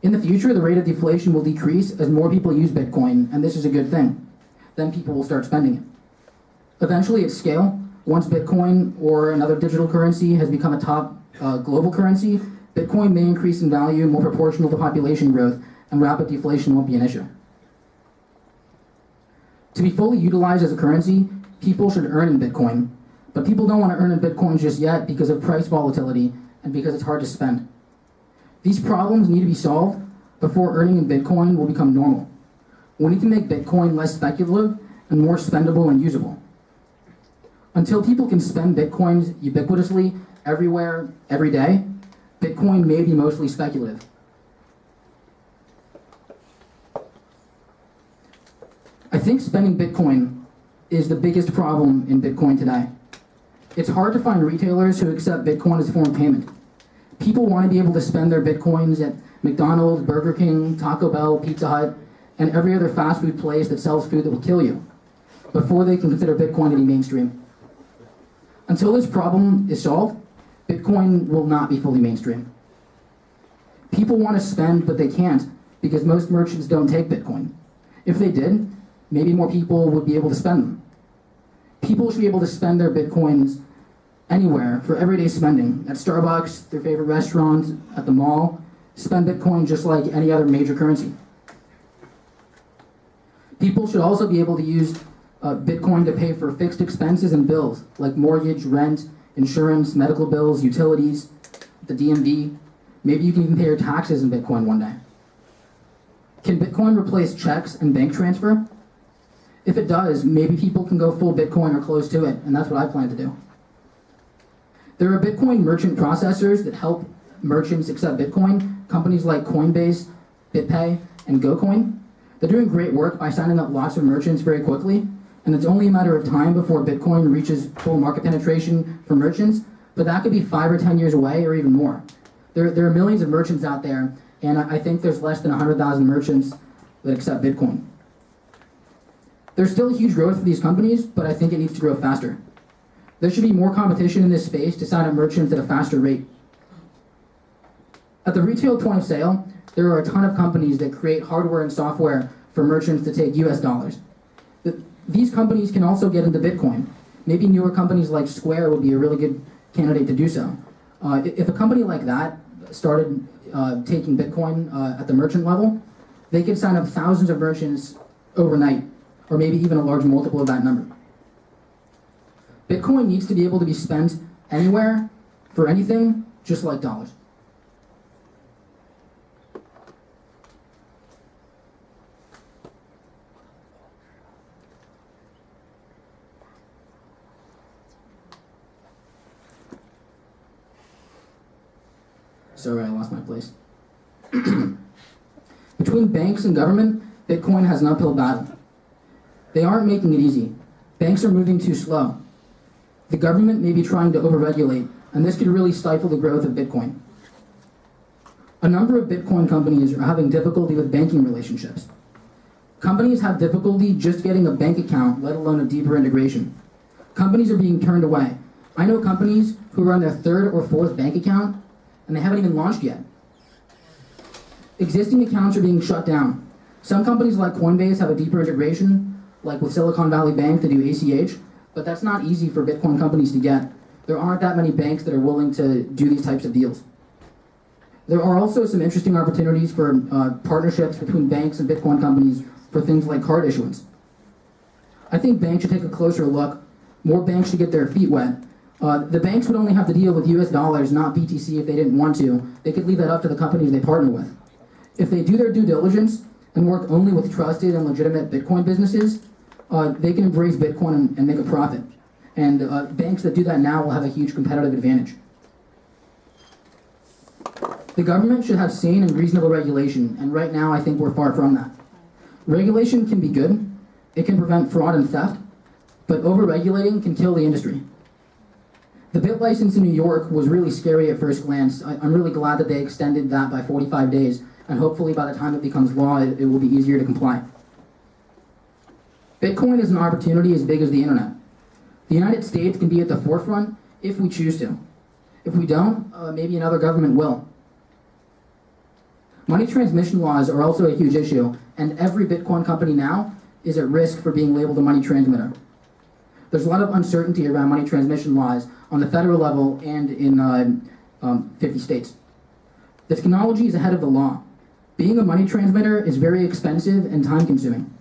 In the future, the rate of deflation will decrease as more people use Bitcoin, and this is a good thing. Then people will start spending it. Eventually, at scale, once Bitcoin or another digital currency has become a top global currency, Bitcoin may increase in value more proportional to population growth, and rapid deflation won't be an issue. To be fully utilized as a currency, people should earn in Bitcoin, but people don't want to earn in Bitcoin just yet because of price volatility and because it's hard to spend. These problems need to be solved before earning in Bitcoin will become normal. We need to make Bitcoin less speculative and more spendable and usable. Until people can spend Bitcoins ubiquitously everywhere, every day, Bitcoin may be mostly speculative. I think spending Bitcoin is the biggest problem in Bitcoin today. It's hard to find retailers who accept Bitcoin as a form of payment. People want to be able to spend their Bitcoins at McDonald's, Burger King, Taco Bell, Pizza Hut, and every other fast food place that sells food that will kill you before they can consider Bitcoin to be mainstream. Until this problem is solved, Bitcoin will not be fully mainstream. People want to spend, but they can't because most merchants don't take Bitcoin. If they did, maybe more people would be able to spend them. People should be able to spend their Bitcoins anywhere for everyday spending, at Starbucks, their favorite restaurant, at the mall. Spend Bitcoin just like any other major currency. People should also be able to use Bitcoin to pay for fixed expenses and bills, like mortgage, rent, insurance, medical bills, utilities, the DMV. Maybe you can even pay your taxes in Bitcoin one day. Can Bitcoin replace checks and bank transfer? If it does, maybe people can go full Bitcoin or close to it, and that's what I plan to do. There are Bitcoin merchant processors that help merchants accept Bitcoin, companies like Coinbase, BitPay, and GoCoin. They're doing great work by signing up lots of merchants very quickly, and it's only a matter of time before Bitcoin reaches full market penetration for merchants, but that could be 5 or 10 years away or even more. There are millions of merchants out there, and I think there's less than 100,000 merchants that accept Bitcoin. There's still huge growth for these companies, but I think it needs to grow faster. There should be more competition in this space to sign up merchants at a faster rate. At the retail point of sale, there are a ton of companies that create hardware and software for merchants to take US dollars. These companies can also get into Bitcoin. Maybe newer companies like Square would be a really good candidate to do so. If a company like that started taking Bitcoin at the merchant level, they could sign up thousands of merchants overnight, or maybe even a large multiple of that number. Bitcoin needs to be able to be spent anywhere, for anything, just like dollars. Sorry, I lost my place. Between banks and government, Bitcoin has an uphill battle. They aren't making it easy. Banks are moving too slow. The government may be trying to overregulate, and this could really stifle the growth of Bitcoin. A number of Bitcoin companies are having difficulty with banking relationships. Companies have difficulty just getting a bank account, let alone a deeper integration. Companies are being turned away. I know companies who are on their 3rd or 4th bank account, and they haven't even launched yet. Existing accounts are being shut down. Some companies like Coinbase have a deeper integration, like with Silicon Valley Bank to do ACH, but that's not easy for Bitcoin companies to get. There aren't that many banks that are willing to do these types of deals. There are also some interesting opportunities for partnerships between banks and Bitcoin companies for things like card issuance. I think banks should take a closer look. More banks should get their feet wet. The banks would only have to deal with US dollars, not BTC, if they didn't want to. They could leave that up to the companies they partner with. If they do their due diligence and work only with trusted and legitimate Bitcoin businesses, they can embrace Bitcoin and make a profit. And banks that do that now will have a huge competitive advantage. The government should have sane and reasonable regulation, and right now I think we're far from that. Regulation can be good. It can prevent fraud and theft, but over-regulating can kill the industry. The BIT license in New York was really scary at first glance. I'm really glad that they extended that by 45 days, and hopefully by the time it becomes law, it will be easier to comply. Bitcoin is an opportunity as big as the internet. The United States can be at the forefront if we choose to. If we don't, maybe another government will. Money transmission laws are also a huge issue, and every Bitcoin company now is at risk for being labeled a money transmitter. There's a lot of uncertainty around money transmission laws on the federal level and in 50 states. The technology is ahead of the law. Being a money transmitter is very expensive and time-consuming.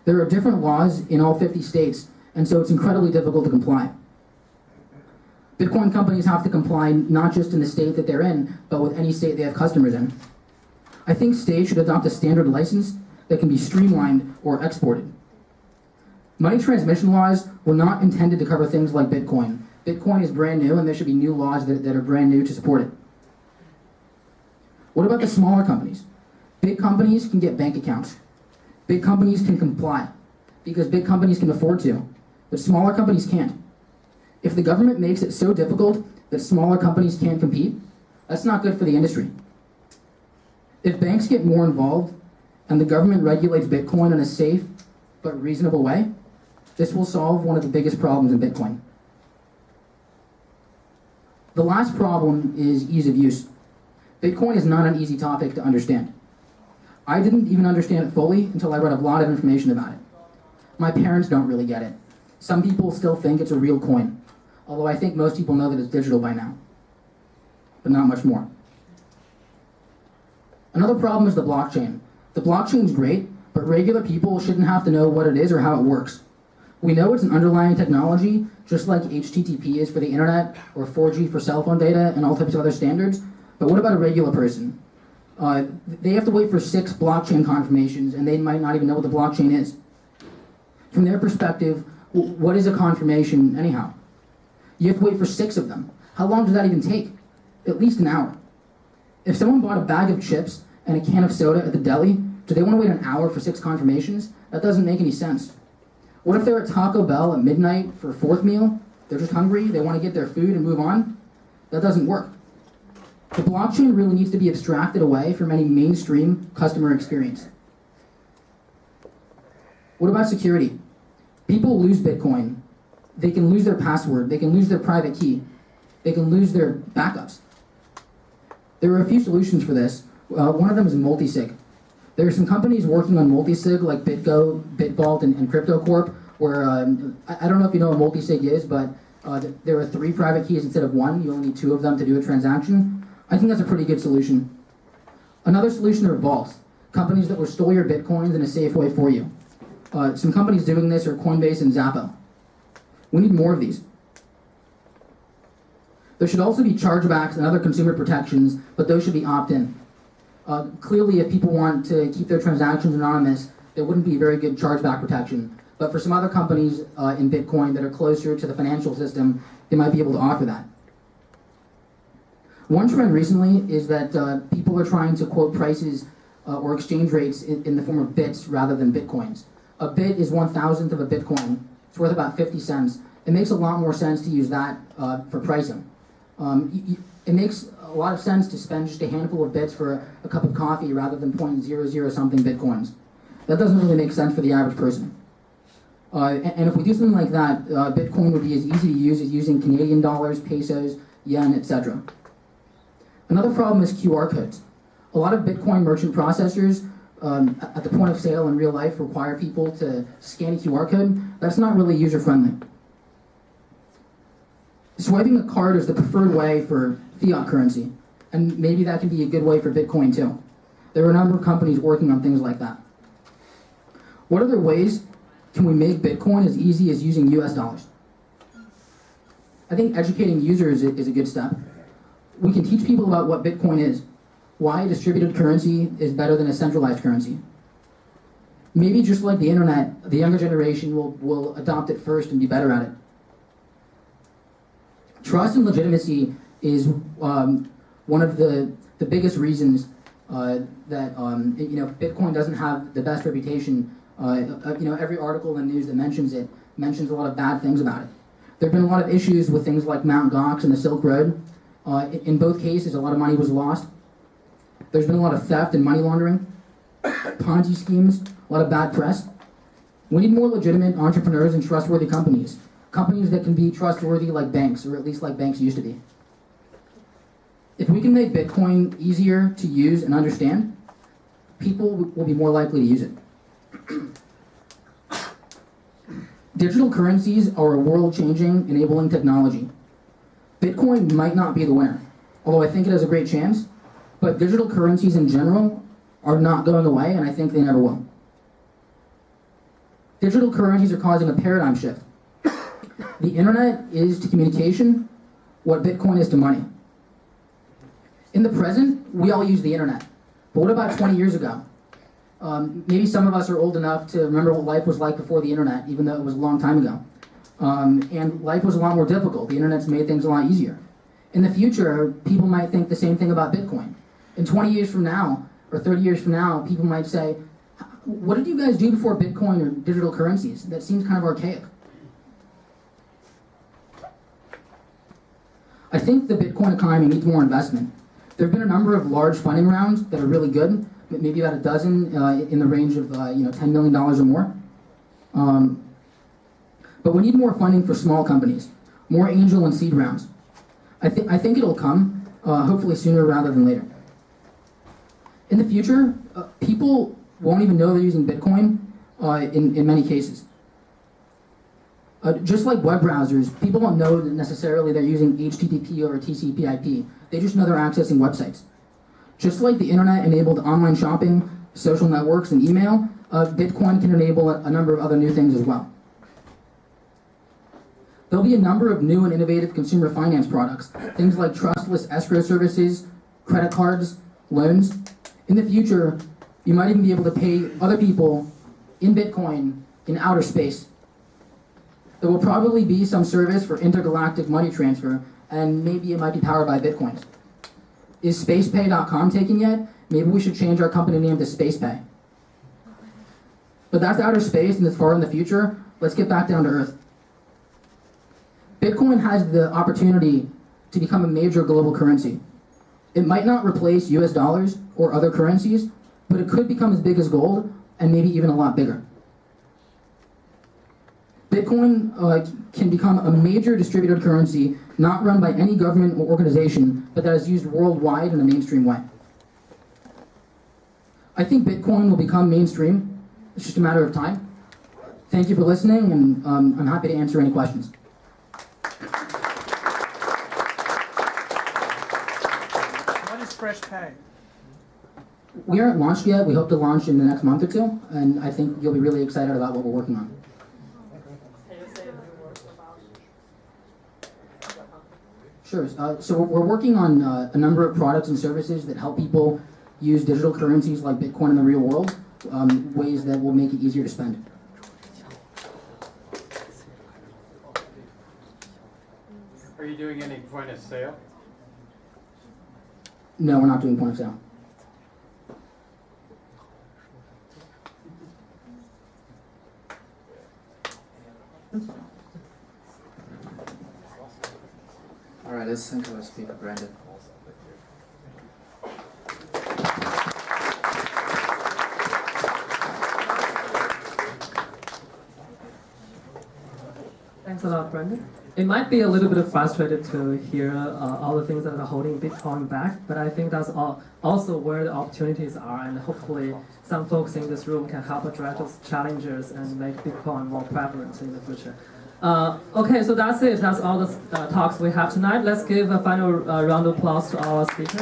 There are different laws in all 50 states, and so it's incredibly difficult to comply. Bitcoin companies have to comply not just in the state that they're in, but with any state they have customers in. I think states should adopt a standard license that can be streamlined or exported. Money transmission laws were not intended to cover things like Bitcoin. Bitcoin is brand new, and there should be new laws that are brand new to support it. What about the smaller companies? Big companies can get bank accounts. Big companies can comply because big companies can afford to, but smaller companies can't. If the government makes it so difficult that smaller companies can't compete, that's not good for the industry. If banks get more involved and the government regulates Bitcoin in a safe but reasonable way, this will solve one of the biggest problems in Bitcoin. The last problem is ease of use. Bitcoin is not an easy topic to understand. I didn't even understand it fully until I read a lot of information about it. My parents don't really get it. Some people still think it's a real coin, although I think most people know that it's digital by now, but not much more. Another problem is the blockchain. The blockchain is great, but regular people shouldn't have to know what it is or how it works. We know it's an underlying technology, just like HTTP is for the internet, or 4G for cell phone data, and all types of other standards, but what about a regular person? They have to wait for 6 blockchain confirmations, and they might not even know what the blockchain is. From their perspective, what is a confirmation anyhow? You have to wait for 6 of them. How long does that even take? At least an hour. If someone bought a bag of chips and a can of soda at the deli, do they want to wait an hour for 6 confirmations? That doesn't make any sense. What if they're at Taco Bell at midnight for a 4th meal? They're just hungry, they want to get their food and move on? That doesn't work. The blockchain really needs to be abstracted away from any mainstream customer experience. What about security? People lose Bitcoin. They can lose their password, they can lose their private key, they can lose their backups. There are a few solutions for this. One of them is multisig. There are some companies working on multisig like BitGo, BitVault, and CryptoCorp, where I don't know if you know what multisig is, but there are 3 private keys instead of 1. You only need 2 of them to do a transaction. I think that's a pretty good solution. Another solution are vaults, companies that will store your Bitcoins in a safe way for you. Some companies doing this are Coinbase and Zappo. We need more of these. There should also be chargebacks and other consumer protections, but those should be opt-in. Clearly, if people want to keep their transactions anonymous, there wouldn't be very good chargeback protection. But for some other companies in Bitcoin that are closer to the financial system, they might be able to offer that. One trend recently is that people are trying to quote prices or exchange rates in the form of bits rather than Bitcoins. A bit is 1,000th of a Bitcoin. It's worth about 50 cents. It makes a lot more sense to use that for pricing. It makes a lot of sense to spend just a handful of bits for a cup of coffee rather than 0.00 something Bitcoins. That doesn't really make sense for the average person. And if we do something like that, Bitcoin would be as easy to use as using Canadian dollars, pesos, yen, etc. Another problem is QR codes. A lot of Bitcoin merchant processors at the point of sale in real life require people to scan a QR code. That's not really user-friendly. Swiping a card is the preferred way for fiat currency, and maybe that can be a good way for Bitcoin too. There are a number of companies working on things like that. What other ways can we make Bitcoin as easy as using US dollars? I think educating users is a good step. We can teach people about what Bitcoin is, why a distributed currency is better than a centralized currency. Maybe just like the internet, the younger generation will adopt it first and be better at it. Trust and legitimacy is one of the biggest reasons that Bitcoin doesn't have the best reputation. Every article in the news that mentions it mentions a lot of bad things about it. There have been a lot of issues with things like Mt. Gox and the Silk Road. In both cases, a lot of money was lost. There's been a lot of theft and money laundering, Ponzi schemes, a lot of bad press. We need more legitimate entrepreneurs and trustworthy companies. Companies that can be trustworthy like banks, or at least like banks used to be. If we can make Bitcoin easier to use and understand, people will be more likely to use it. Digital currencies are a world-changing, enabling technology. Bitcoin might not be the winner, although I think it has a great chance, but digital currencies in general are not going away, and I think they never will. Digital currencies are causing a paradigm shift. The internet is to communication what Bitcoin is to money. In the present, we all use the internet. But what about 20 years ago? Maybe some of us are old enough to remember what life was like before the internet, even though it was a long time ago. And life was a lot more difficult. The internet's made things a lot easier. In the future, people might think the same thing about Bitcoin. In 20 years from now, or 30 years from now, people might say, what did you guys do before Bitcoin or digital currencies? That seems kind of archaic. I think the Bitcoin economy needs more investment. There have been a number of large funding rounds that are really good, maybe about a dozen in the range of $10 million or more. But we need more funding for small companies, more angel and seed rounds. I think it'll come, hopefully sooner rather than later. In the future, people won't even know they're using Bitcoin in many cases. Just like web browsers, people don't know that necessarily they're using HTTP or TCP/IP. They just know they're accessing websites. Just like the internet enabled online shopping, social networks, and email, Bitcoin can enable a number of other new things as well. There'll be a number of new and innovative consumer finance products, things like trustless escrow services, credit cards, loans. In the future, you might even be able to pay other people in Bitcoin in outer space. There will probably be some service for intergalactic money transfer, and maybe it might be powered by Bitcoins. Is SpacePay.com taken yet? Maybe we should change our company name to SpacePay. But that's outer space and it's far in the future. Let's get back down to Earth. Bitcoin has the opportunity to become a major global currency. It might not replace US dollars or other currencies, but it could become as big as gold and maybe even a lot bigger. Bitcoin can become a major distributed currency not run by any government or organization, but that is used worldwide in a mainstream way. I think Bitcoin will become mainstream. It's just a matter of time. Thank you for listening, and I'm happy to answer any questions. What is FreshPay? We aren't launched yet. We hope to launch in the next month or two, and I think you'll be really excited about what we're working on. Sure. So we're working on a number of products and services that help people use digital currencies like Bitcoin in the real world, ways that will make it easier to spend. Are you doing any point of sale? No, we're not doing point of sale. All right, let's thank our speaker, Brandon. Thanks a lot, Brandon. It might be a little bit frustrated to hear all the things that are holding Bitcoin back, but I think that's also where the opportunities are, and hopefully some folks in this room can help address those challenges and make Bitcoin more prevalent in the future. Okay, so that's it. That's all the talks we have tonight. Let's give a final round of applause to our speakers.